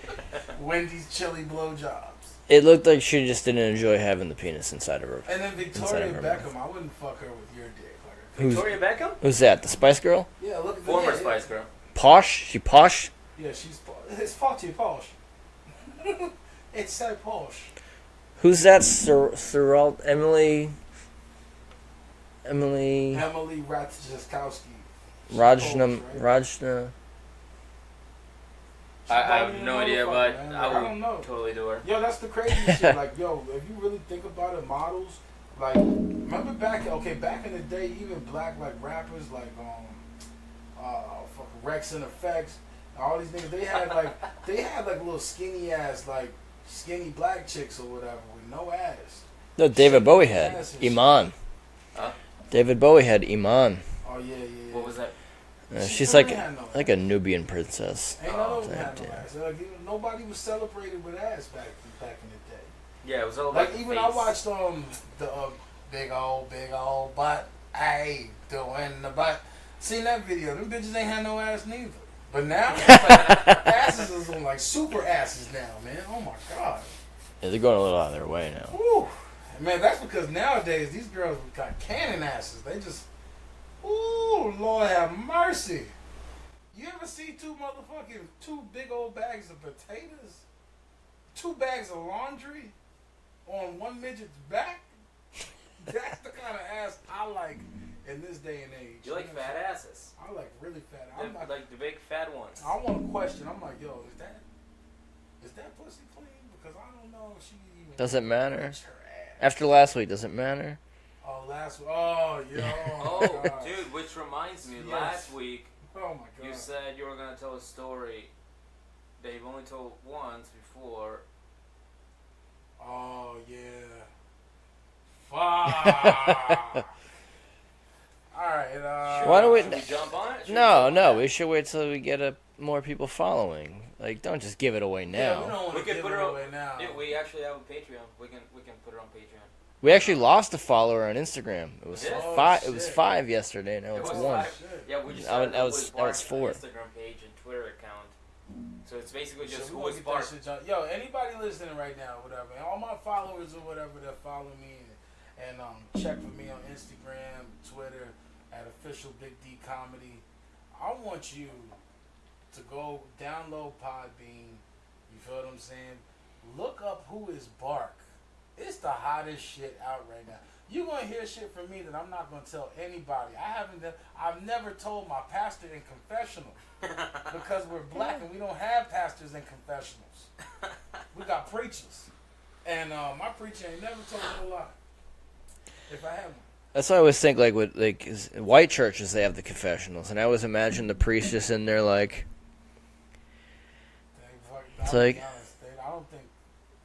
B: Wendy's chili blowjobs.
C: It looked like she just didn't enjoy having the penis inside of her.
B: And then Victoria
C: Inside of her
B: Beckham, I wouldn't fuck her with your dick. Like,
C: Who's
A: Victoria Beckham?
C: who's that? The Spice Girl?
B: yeah, look at
A: Former
B: yeah,
A: Spice Girl.
C: Posh? She posh?
B: Yeah, she's it's far too posh. It's so posh.
C: Who's that? Sorrel? Emily
B: Emily Ratajkowski.
C: Rajna
B: Polish, right?
C: Rajna.
B: She
A: I
B: probably
A: have
B: a
A: no idea,
B: motherfucker,
A: but
B: man.
A: I
B: Like,
A: would
B: don't know.
A: totally do her.
B: Yo, that's the crazy shit. Like, yo, if you really think about it, models, like, remember back in the day, even black, like, rappers, like, fucking Rex and Effects, all these niggas, they had, like, little skinny-ass, like, skinny black chicks or whatever with no ass.
C: No, David Bowie had Iman.
A: Huh?
C: David Bowie had Iman.
B: Oh, yeah.
A: What was that?
C: She's
B: still
C: like
B: ain't had no
C: like a Nubian princess.
B: Ain't none of them
C: damn,
B: had no
C: damn.
B: ass. Like, nobody was celebrated with ass back in the day.
A: Yeah, it was all
B: Like
A: about
B: even
A: the
B: I
A: face.
B: watched the big old butt, hey, doing the butt. Seen that video? Them bitches ain't had no ass neither. But now, it's like, asses is on like super asses now, man. Oh my god.
C: Yeah, they're going a little out of their way now.
B: Woo. Man, that's because nowadays these girls got cannon asses. They just, ooh, Lord have mercy. You ever see two big old bags of potatoes? 2 bags of laundry on one midget's back? That's the kind of ass I like in this day and age.
A: You like fat asses?
B: I like really fat.
A: Like the big fat ones.
B: I want to question. I'm like, yo, is that pussy clean? Because I don't know if she even.
C: Does it matter?
B: Her ass.
C: After last week, does it matter?
B: Oh, last week. Oh, yeah.
A: Oh, dude, which reminds me,
B: Yes.
A: last week
B: Oh my god.
A: you said you were gonna tell a story that you've only told once before.
B: Oh yeah. Fuck. All right.
C: Why don't we-
A: Should we jump on it? Should
C: No, we should wait till we get more people following. Like, don't just give it away
B: Yeah, we
C: now.
B: don't want
A: We
B: to
A: can
B: give
A: put
B: it
A: it on-
B: away now.
A: Yeah, we actually have a Patreon. We can put it on Patreon.
C: We actually lost a follower on Instagram. It was
A: Yeah.
B: Oh,
C: 5. It was
B: shit.
C: 5 yesterday. Now
A: It
C: it's
A: was
C: 1.
A: 5.
B: Shit.
A: Yeah, we just
C: Now
A: started
C: it's-
A: Who
C: now
A: is
C: it's
A: Bart
C: 4.
A: Instagram page and Twitter account. So it's basically just
B: So we
A: Who
B: gonna
A: is
B: get that
A: Bart.
B: shit done. Yo, anybody listening right now, whatever, and all my followers or whatever that follow me and check for me on Instagram, Twitter at official Big D Comedy. I want you to go download Podbean. You feel what I'm saying? Look up Who is Bark. It's the hottest shit out right now. You're gonna hear shit from me that I'm not gonna tell anybody. I've never told my pastor in confessional because we're black and we don't have pastors in confessionals. We got preachers, and my preacher ain't never told me a lie. If I had one.
C: That's what I always think. Like with white churches, they have the confessionals, and I always imagine the priest just in there like
B: It's
C: like-
B: I don't think.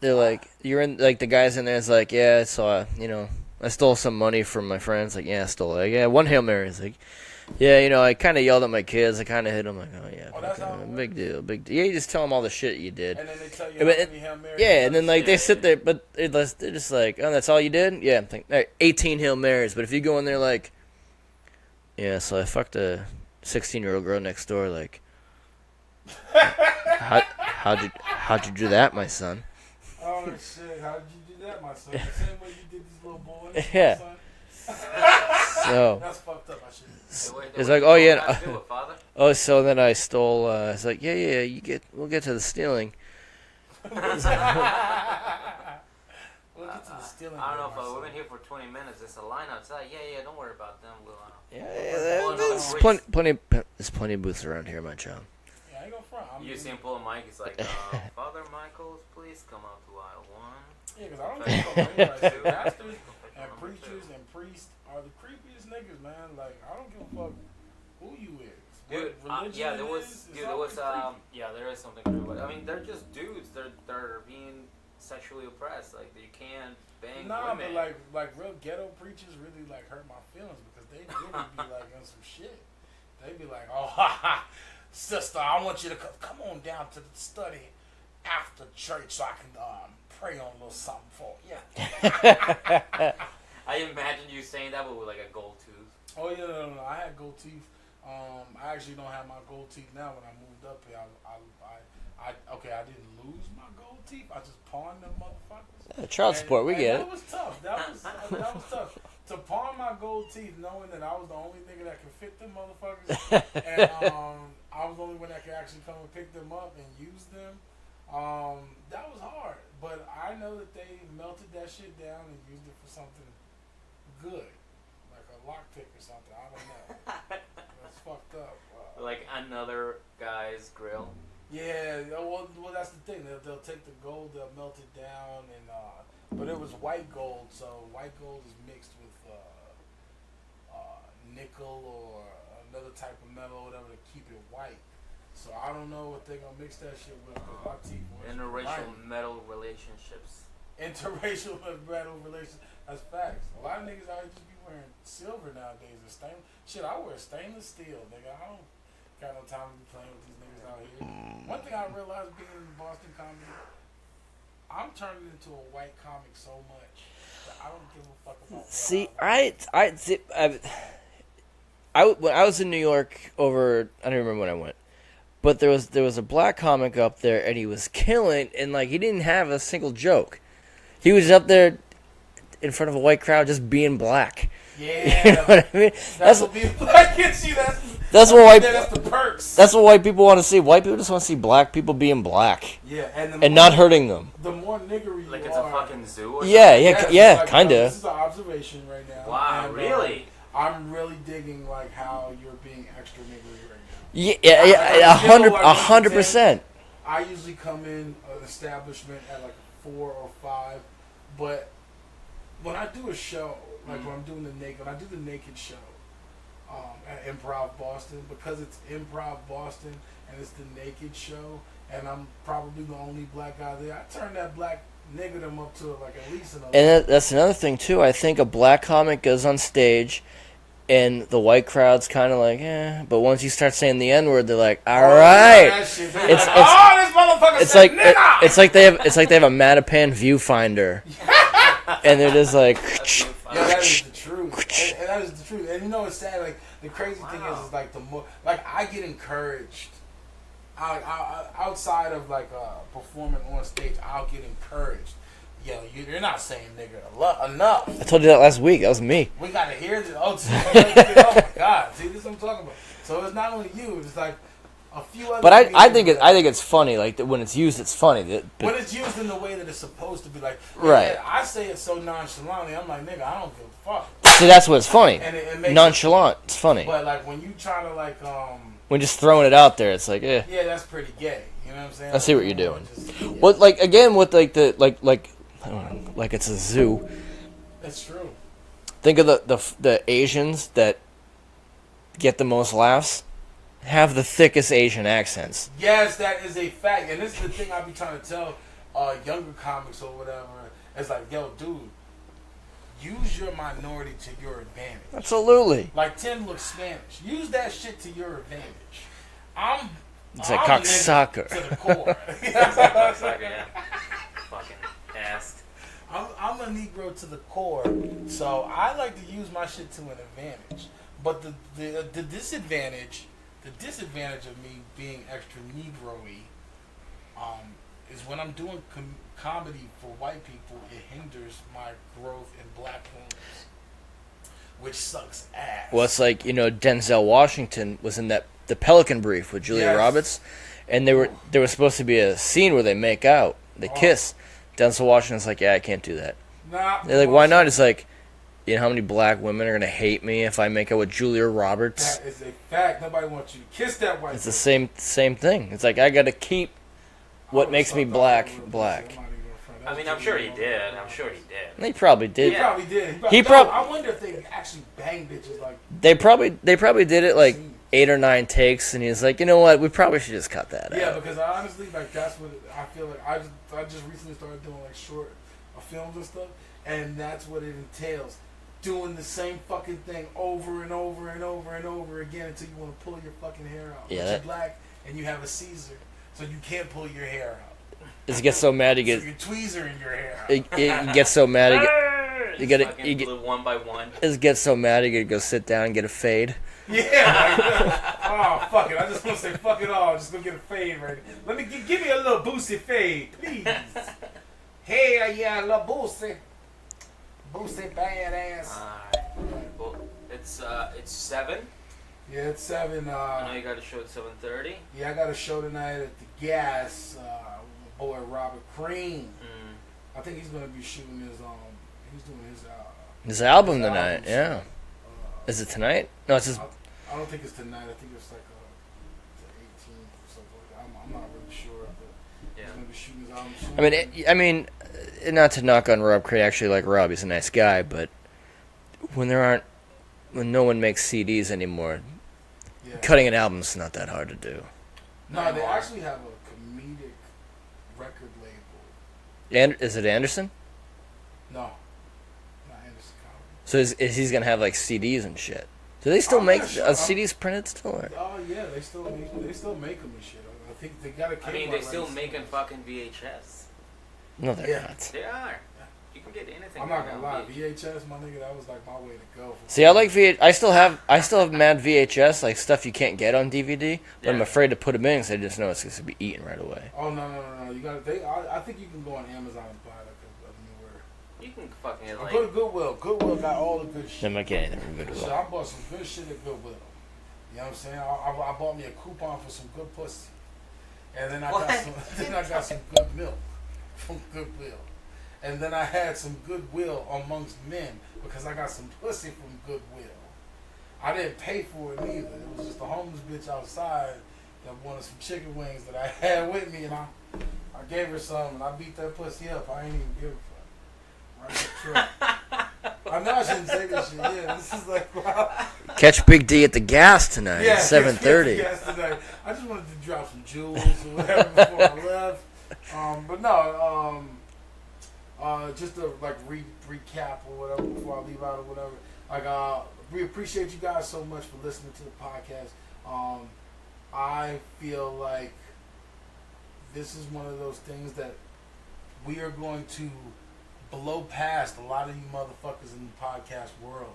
C: they're like you're in like the guys in there is like so I stole some money from my friends. Like, yeah, I stole it. Yeah, one Hail Mary is like, yeah, I kind of yelled at my kids. I kind of hit them. Like, oh, yeah,
B: Oh, that's how it
C: big deal. Yeah, you just tell them all the shit you did.
B: And then they tell you
C: Yeah, but
B: how many Hail Marys.
C: Yeah, and then, like, they
A: Yeah,
C: sit
A: yeah.
C: there, but they're just like, oh, that's all you did? Yeah, I'm thinking, 18 Hail Marys. But if you go in there, like, yeah, so I fucked a 16-year-old girl next door, like, how'd you do that, my son?
B: Oh shit! How did you do that, my son? The same way you did this little boy.
C: Yeah.
B: My son?
C: So,
B: That's fucked up. I should.
C: It's like, oh, yeah.
A: How'd you do it, Father?
C: oh, so then I stole, it's like, yeah, we'll get to the stealing.
B: We'll get to the stealing.
A: I don't know,
B: bit,
A: but
B: my
A: we've
B: son.
A: been here for 20 minutes. There's a line outside. Yeah, don't worry about them. We'll,
C: Yeah,
A: Oh, no,
C: there's
A: Grace.
C: plenty of booths around here, my child.
B: Yeah, I ain't gonna front.
A: You see him pull a mic. It's like, Father Michaels, please come out to aisle 1.
B: Yeah, because I don't give a fuck. Anyway, so pastors and preachers and priests are the creepiest niggas, man. Like, I don't give a fuck who you is.
A: Dude,
B: What religion
A: yeah,
B: it
A: there was,
B: is, it's
A: dude, there was,
B: always creepy.
A: yeah, there is something to do with it. I mean, they're just dudes. They're being sexually oppressed. Like, you can't bang
B: Nah,
A: women.
B: but like real ghetto preachers really like hurt my feelings because they really be like on some shit. They be like, oh, sister, I want you to come on down to the study after church so I can pray on a little something for you.
A: I imagine you saying that, but with like a gold tooth.
B: Oh yeah, no, I had gold teeth. I actually don't have my gold teeth now. When I moved up here, I didn't lose my gold teeth. I just pawned them motherfuckers.
C: Child support, we get
B: That
C: it.
B: was tough. That was tough. To pawn my gold teeth, knowing that I was the only nigga that could fit them motherfuckers, and I was the only one that could actually come and pick them up and use them. That was hard, but I know that they melted that shit down and used it for something good, like a lockpick or something. I don't know. That's fucked up.
A: Like another guy's grill.
B: Yeah, well, that's the thing. They'll take the gold, they'll melt it down, and but it was white gold, so white gold is mixed with nickel or another type of metal, or whatever, to keep it white. So I don't know what they're gonna mix that shit with. 'Cause my teeth was
A: Interracial
B: white.
A: metal relationships.
B: Interracial metal relations. That's facts. A lot of niggas out here just be wearing silver nowadays. Or stainless. Shit, I wear stainless steel, nigga. I don't got no time to be playing with these niggas out here. One thing I realized being in Boston comedy, I'm turning into a white comic so much that I don't give a fuck about.
C: See, when I was in New York over, I don't remember when I went, but there was a black comic up there, and he was killing, and like he didn't have a single joke. He was up there in front of a white crowd just being black.
B: Yeah.
C: You know what I mean?
B: That's what people. I can see that.
C: That's what white.
B: That's the perks.
C: That's what white people want to see. White people just want to see black people being black.
B: Yeah,
C: and not hurting them.
B: The more niggery
A: Like
B: you
A: it's
B: are,
A: a fucking zoo. Or
C: Yeah,
B: like,
C: kind of.
B: This is an observation right now.
A: Wow,
B: and,
A: really?
B: I'm really digging like how you're being extra niggery right now.
C: Yeah, 100%.
B: I usually come in an establishment at like 4 or 5, but when I do a show, like when I'm doing when I do the naked show at Improv Boston, because it's Improv Boston and it's the naked show, and I'm probably the only black guy there, I turn that black nigger them up to like at least another.
C: And that's another thing too. I think a black comic goes on stage, and the white crowd's kind of like, eh. But once you start saying the N word, they're like, all right.
B: This motherfucker
C: It's
B: said
C: like
B: nigga!
C: it's like they have a Mattapan viewfinder, and they're just like.
B: Yeah, that is the truth. And that is the truth. And you know what's sad? Like the crazy thing is like the more like I get encouraged. Outside of like performing on stage, I'll get encouraged. Yo, you're not saying nigga enough.
C: I told you that last week. That was me.
B: We gotta hear this. Oh my God! See, this is what I'm talking about. So it's not only you. It's like a few other.
C: But I think it's funny. Like when it's used, it's funny.
B: When it's used in the way that it's supposed to be, like
C: right.
B: I say it so nonchalantly. I'm like, nigga, I don't give a fuck.
C: See, that's what's funny.
B: And it makes
C: nonchalant. It's funny.
B: But like when you try to like
C: when just throwing it out there, it's like
B: yeah, that's pretty gay. You know what I'm saying?
C: I see what you're doing.
B: Yeah.
C: What like again with like the like I don't know, like it's a zoo.
B: That's true.
C: Think of the Asians that get the most laughs, have the thickest Asian accents.
B: Yes, that is a fact, and this is the thing I be trying to tell younger comics or whatever. It's like, yo, dude, use your minority to your advantage.
C: Absolutely.
B: Like Tim looks Spanish. Use that shit to your advantage.
C: It's like cocksucker.
B: To the core.
A: Cocksucker, yeah. Fucking ass.
B: I'm a Negro to the core, so I like to use my shit to an advantage. But the disadvantage of me being extra Negro-y, is when I'm doing comedy for white people, it hinders my growth in black homes, which sucks ass.
C: Well, it's like, Denzel Washington was in the Pelican Brief with Julia Roberts, and there was supposed to be a scene where they make out, they kiss. Denzel Washington's like, yeah, I can't do that.
B: Nah,
C: they're like, why not? It's like, you know how many black women are gonna hate me if I make out with Julia Roberts?
B: That is a fact. Nobody wants you to kiss that white.
C: It's the same thing. It's like I gotta keep what makes me black.
A: I mean, I'm sure he did.
C: He probably did.
B: He probably did. I wonder if they actually bang bitches like.
C: They probably did it like 8 or 9 takes, and he's like, you know what? We probably should just cut that out.
B: Yeah, because honestly, like that's what I feel like. I just recently started doing like short films and stuff, and that's what it entails. Doing the same fucking thing over and over and over and over again until you want to pull your fucking hair out.
C: Yeah,
B: but you're black and you have a Caesar, so you can't pull your hair out.
C: It gets so mad you get.
B: So your tweezer in your hair.
C: You get so mad you
A: get one by one.
C: It gets so mad you gotta go sit down and get a fade.
B: Yeah. Oh fuck it! I just want to say fuck it all. Just go get a fade right. Let me give me a little boosty fade, please. Hey, yeah, a little boosty. Boosty badass.
A: Well, it's 7.
B: Yeah, it's 7.
A: I know you got a show at 7:30.
B: Yeah, I got a show tonight at the Gas. My boy Robert Cream. I think he's gonna be shooting his he's doing
C: his album tonight. Yeah. Is it tonight? No, it's just.
B: I don't think it's tonight. I think it's like the 18th or something like that. I'm not really sure, but he's gonna be shooting his album soon.
C: I mean, not to knock on Rob Cray. Actually, like Rob, he's a nice guy, but when no one makes CDs anymore, cutting an album's not that hard to do.
B: No, they actually have a comedic record label.
C: And is it Anderson?
B: No, not Anderson Comedy.
C: So is he's gonna have like CDs and shit? Do they still make CDs printed still? Or?
B: Oh yeah, they still make them and shit. I think they got a.
A: I mean, they're still making fucking VHS.
C: No, they're not.
A: They are. You can get anything.
B: I'm not
A: right
B: gonna
A: now,
B: lie,
A: bitch.
B: VHS, my nigga, that was like my way to go.
C: See, I like I still have mad VHS, like stuff you can't get on DVD, but I'm
A: Yeah.
C: afraid to put them in because I just know it's going to be eaten right away.
B: Oh no! You got to. I think you can go on Amazon and buy like a newer.
A: You can fucking like.
B: Go to Goodwill. Goodwill got all the good shit.
C: I might get anything from
B: Shit,
C: Goodwill.
B: I bought some good shit at Goodwill. You know what I'm saying? I bought me a coupon for some good pussy, and then I got some good milk from Goodwill, and then I had some goodwill amongst men because I got some pussy from Goodwill. I didn't pay for it neither. It was just a homeless bitch outside that wanted some chicken wings that I had with me, and I gave her some, and I beat that pussy up. I ain't even give a fuck. Right in the truck. I know I shouldn't say this shit. Yeah, this is like, wow.
C: Catch Big D at the gas tonight
B: Yeah,
C: at 7:30.
B: yes, tonight. I just wanted to drop some jewels or whatever before I left. But no, just to like recap or whatever before I leave out or whatever. Like, we appreciate you guys so much for listening to the podcast. I feel like this is one of those things that we are going to blow past a lot of you motherfuckers in the podcast world.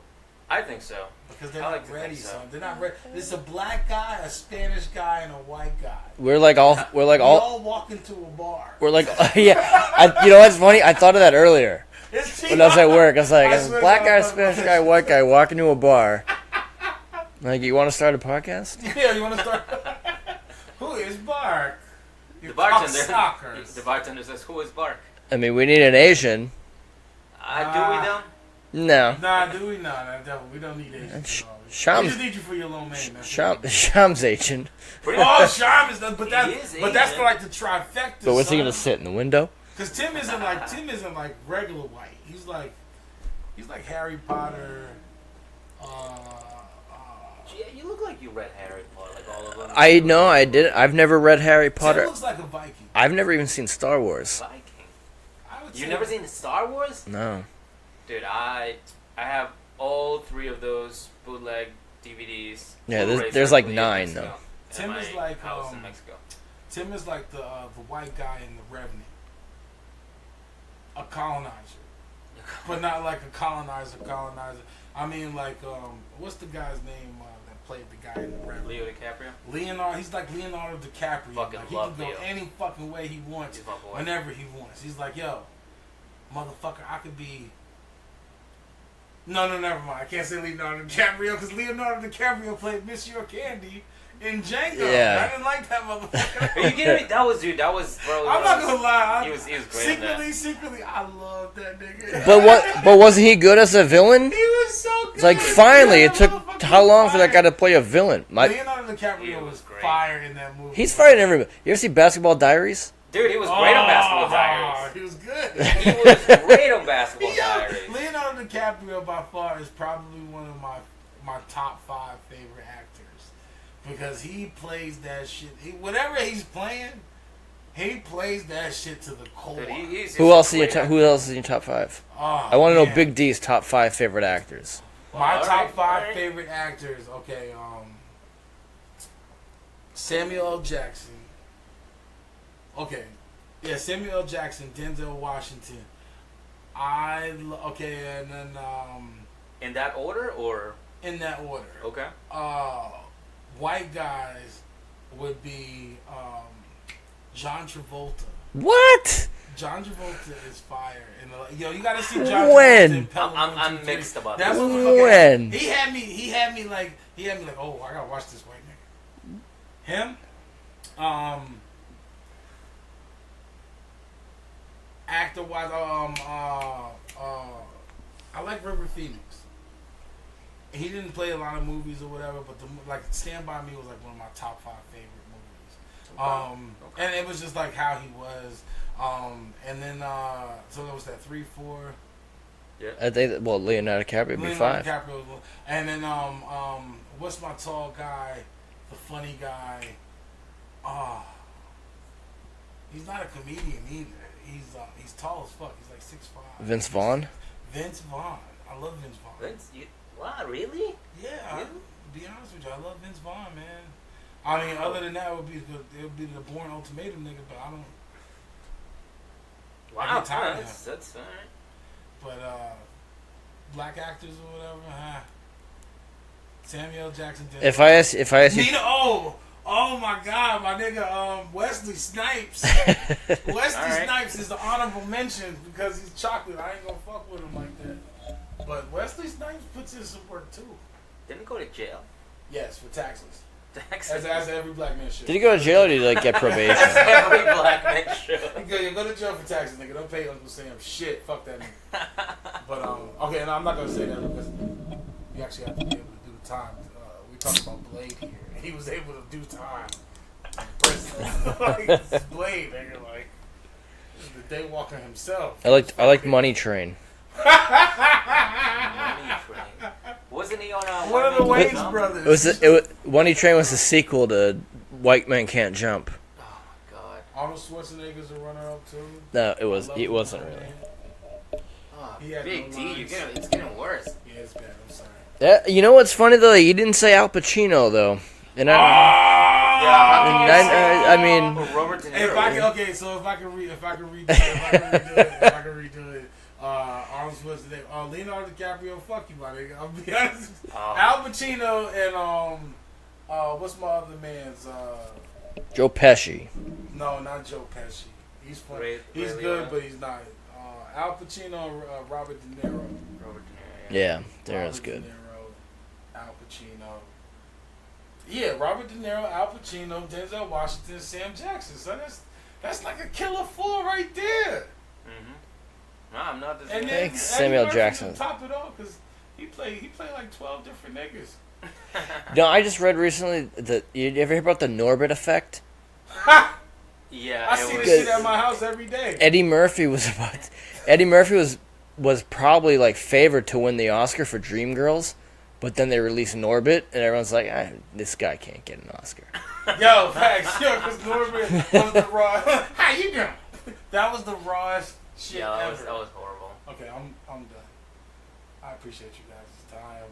A: I think so.
B: Because they're
A: I like
B: not
A: to
B: ready,
A: think so.
B: son. They're not ready. It's a black guy, a Spanish guy, and a white guy.
C: We're like all
B: We all walk into a bar.
C: we're like yeah. You know what's funny? I thought of that earlier
B: It's
C: when I was at work. I was like,
B: I
C: a
B: swear
C: black
B: to
C: guy,
B: God,
C: Spanish guy, white guy walking to a bar. Like, you want to start a podcast?
B: Yeah, you want to start? Who is Bark?
A: The bartender.
B: Cocksuckers.
A: The bartender says, "Who is Bark?"
C: I mean, we need an Asian.
A: Do we though?
C: No.
B: Nah, do we not? We don't need Asians.
C: Sh-
B: at all. We
C: Shams-
B: just need you for your little man. That's what we need.
C: Shams Asian.
A: Pretty
B: Oh,
A: much.
B: Sham is the, but
A: He is
B: that's
A: Asian.
B: for like the trifecta.
C: But what's he gonna sit in the window?
B: Because Tim isn't like regular white. He's like Harry Potter.
A: Yeah, you look like you read Harry Potter, like all of them.
C: I know I didn't. I've never read Harry
B: Tim
C: Potter.
B: looks like a Viking.
C: I've never even seen Star Wars.
A: Viking.
B: I would
A: You
B: say-
A: never seen Star Wars?
C: No.
A: Dude, I have all 3 of those bootleg DVDs.
C: Yeah,
A: Blu-rays
C: there's like
A: actually in
C: 9
A: Mexico,
C: though.
B: Tim
A: at
B: is
A: my
B: like,
A: house in Mexico.
B: Tim is like the white guy in The Revenant, a colonizer, but not like a colonizer. I mean, like, what's the guy's name that played the guy in The Revenant?
A: Leo DiCaprio.
B: Leonardo. He's like Leonardo DiCaprio.
A: Fucking
B: Like, he
A: love
B: can go
A: Leo.
B: any fucking way he wants,
A: He's my boy.
B: whenever he wants. He's like, yo, motherfucker, I could be. No, never mind. I can't say Leonardo DiCaprio because Leonardo DiCaprio played Miss Your Candy in Django.
C: Yeah.
B: I didn't like that motherfucker.
A: Are you kidding me? That was bro.
B: I'm not gonna lie.
A: He was great in that.
B: Secretly, I love that nigga.
C: But wasn't he good as a villain?
B: He was so good.
C: It's like finally, it
B: That
C: took
B: motherfucker
C: how
B: was
C: long for that guy
B: fired.
C: to play a villain?
B: Leonardo
A: He
B: DiCaprio
A: was
B: was
A: great.
B: fired in that movie.
C: He's fighting everybody. You ever see Basketball Diaries?
A: Dude, he was great on Basketball Diaries.
B: He was good.
A: He was great on Basketball
B: Yo,
A: Diaries.
B: Leonardo DiCaprio by far is probably one of my top 5 favorite actors because he plays that shit. Whatever he's playing, he plays that shit to the core.
A: Dude, he's
C: Who
A: just
C: else is in your
A: great
C: top? Who else is in your top 5?
B: Oh,
C: I want to know
B: man.
C: Big D's top 5 favorite actors.
B: My
A: All
B: top
A: right,
B: 5
A: all right.
B: favorite actors. Okay, Samuel L. Jackson. Okay, yeah, Samuel L. Jackson, Denzel Washington. And then
A: In that order, or
B: in that order.
A: okay?
B: White guys would be John Travolta.
C: What?
B: John Travolta is fire. Yo, you gotta see John
C: When?
B: Travolta in Pelham
A: I'm
B: 1, 2, 3.
A: mixed about
B: That
A: this.
B: motherfucker-
C: When?
B: He had me like, oh, I gotta watch this white nigga. Him, actor wise, I like River Phoenix. He didn't play a lot of movies or whatever, but Stand By Me was like one of my top 5 favorite movies. And it was just like how he was. And then so there was that 3, 4.
C: I think Leonardo DiCaprio would be
B: Leonardo
C: 5.
B: DiCaprio was one. And then what's my tall guy, the funny guy? He's not a comedian either. He's tall as fuck. He's like 6'5".
C: Vince Vaughn.
B: Vince Vaughn. I love Vince Vaughn.
A: Wow, really?
B: Yeah, to be honest with you, I love Vince Vaughn, man. I mean, other than that, it would be the Bourne Ultimatum nigga, but I don't. I
A: Wow,
B: get tired of
A: that's alright.
B: But black actors or whatever, Samuel Jackson.
C: If I ask you,
B: Nina, oh my God, my nigga, Wesley Snipes. Wesley Snipes is the honorable mention because he's chocolate. I ain't gonna fuck with him like that. But Wesley Snipes puts in some work too.
A: Didn't he go to jail?
B: Yes, for taxes.
A: Taxes.
B: As every black man should.
C: did he go to jail or did he like get probation?
A: Every black man should.
B: You go to jail for taxes, nigga. Don't pay Uncle Sam shit. Fuck that nigga. But okay, and I'm not gonna say that because you actually have to be able to do the time. We talked about Blade here. He was able to do time. Like, it's Blade, nigga. Like the Daywalker himself.
C: I liked Money Train.
A: Money Train. Wasn't he on
B: one of the Wayans brothers?
C: Money Train was the sequel to White Men Can't Jump.
A: Oh my God.
B: Arnold Schwarzenegger's a runner-up too.
C: No, it wasn't really.
A: Oh,
B: He
A: Big
B: had no
A: D,
B: lines.
A: it's getting worse.
B: Yeah, it's bad. I'm sorry.
C: You know what's funny though? You didn't say Al Pacino though, and I mean,
A: Or Robert De Niro.
B: If I can redo it, Arnold Schwarzenegger, Leonardo DiCaprio, fuck you, my nigga. I'll be honest. Al Pacino and what's my other man's?
C: Joe Pesci.
B: No, not Joe Pesci. He's funny.
A: Ray
B: He's good,
A: Liotta.
B: but he's not. Al Pacino and Robert De Niro.
A: Robert De Niro.
C: Yeah, there was
B: Robert
C: good.
B: De Niro, Al Pacino. Yeah, Robert De Niro, Al Pacino, Denzel Washington, Sam Jackson. So that's like a killer four right there.
A: Mm-hmm. No, I'm not this.
B: And then
C: Thanks,
B: Eddie
C: Samuel
B: Murphy
C: Jackson.
B: to top it off because he played like 12 different niggas.
C: No, I just read recently that you ever hear about the Norbit effect?
A: Yeah,
B: I see this shit at my house every day.
C: Eddie Murphy was probably like favored to win the Oscar for Dreamgirls, but then they released Norbit, and everyone's like, this guy can't get an Oscar.
B: Yo, facts. Yo, because Norbit was the raw. How you doing? That was the rawest shit
A: Yeah, that
B: ever.
A: was horrible.
B: Okay, I'm done. I appreciate you guys' time.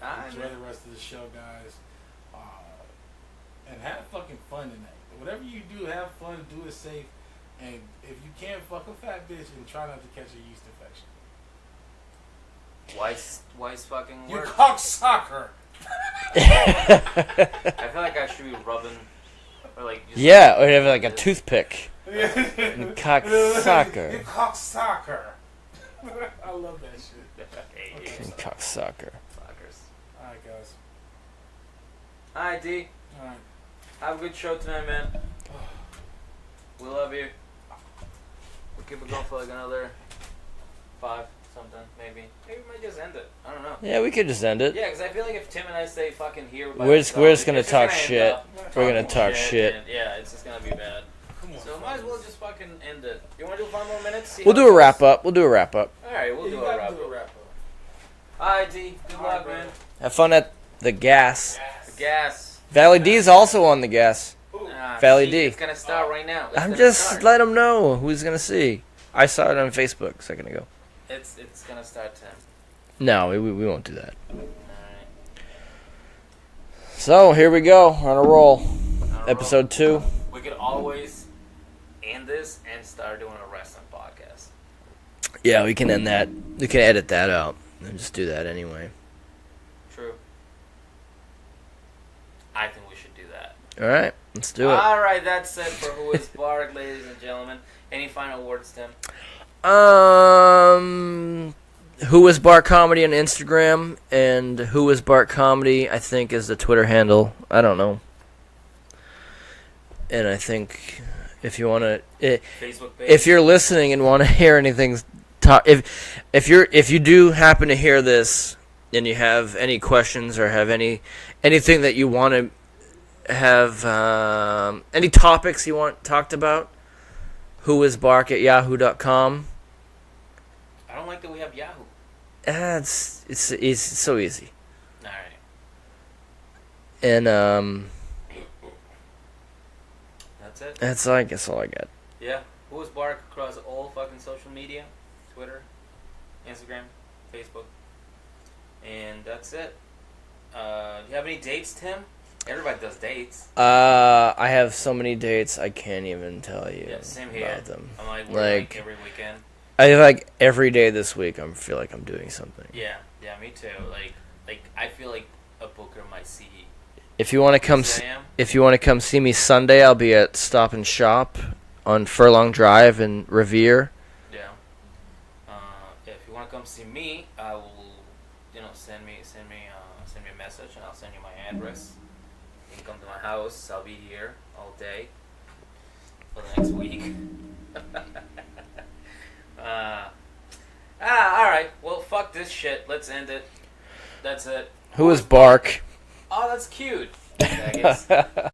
A: Ah,
B: Enjoy the rest of the show, guys. And have fucking fun tonight. Whatever you do, have fun, do it safe. And if you can't fuck a fat bitch, and try not to catch a yeast infection.
A: Wise fucking
B: You
A: word.
B: cocksucker.
A: I feel like I should be rubbing, or like. Just
C: Yeah, or have like a toothpick.
B: You
C: Cocksucker.
B: cocksucker. I love that shit.
A: Hey,
C: Cocksucker.
A: fuckers.
B: Alright, guys.
A: Hi, D.
B: Alright.
A: Have a good show tonight, man. We love you. We'll keep it going for like another 5 something, maybe. Maybe we might just end it. I don't know.
C: Yeah, we could just end it.
A: Yeah, because I feel like if Tim and I stay fucking here, by
C: We're just
A: ourselves,
C: gonna
A: it's
C: talk
A: end
C: shit.
A: up
C: We're gonna
A: talking
C: talk shit.
A: and, yeah, it's just gonna be bad.
B: Come on.
A: So might as well just fucking end it. You want to do 5 more minutes? See
C: We'll
A: how
C: do
A: it
C: a
A: goes?
C: wrap up. We'll do a wrap up.
A: All right, we'll
B: You
A: do a
B: gotta
A: wrap
B: do a
A: up.
B: wrap up.
A: Hi, D. Good
B: All
A: luck,
B: right,
A: man.
C: Have fun at the gas.
A: The gas.
C: Valley D's also on the gas. Valley
A: see,
C: D.
A: It's gonna start right now. It's
C: I'm
A: gonna
C: just
A: start.
C: let them know who's gonna see. I saw it on Facebook a second ago.
A: It's gonna start, Tim.
C: No, we won't do that.
A: All right.
C: So here we go on a roll.
A: On a
C: Episode 2.
A: roll. We could always end this and start doing a wrestling podcast.
C: Yeah, we can end that. We can edit that out and just do that anyway.
A: True. I think we should do that.
C: All right, let's do it.
A: All right, that's it for Who Is Bark, ladies and gentlemen. Any final words, Tim?
C: Who is Bart Comedy on Instagram, and Who is Bart Comedy, I think, is the Twitter handle. I don't know. And I think if you want to,
A: Facebook page.
C: if you're listening and want to hear anything, if you do happen to hear this and you have any questions or have anything that you want to have, any topics you want talked about, whoisbark@yahoo.com.
A: I don't like that we have Yahoo.
C: It's so easy.
A: All right.
C: And
A: That's it.
C: that's I guess all I got.
A: Yeah. Who Is Bark across all fucking social media. Twitter, Instagram, Facebook. And that's it. Do you have any dates, Tim? Everybody does dates.
C: I have so many dates I can't even tell you
A: Yeah, same here.
C: about them.
A: I'm like, we're like
C: Like,
A: every weekend.
C: I feel like every day this week I feel like I'm doing something.
A: Yeah, me too. Like I feel like a booker might see.
C: If you want to come,
A: I am.
C: if you want to come see me Sunday, I'll be at Stop and Shop on Furlong Drive in Revere.
A: Yeah. If you want to come see me, I will, send me a message and I'll send you my address. You can come to my house. I'll be here all day for the next week. All right. Well, fuck this shit. Let's end it. That's it.
C: Who is Bark?
A: Oh, that's cute. I guess.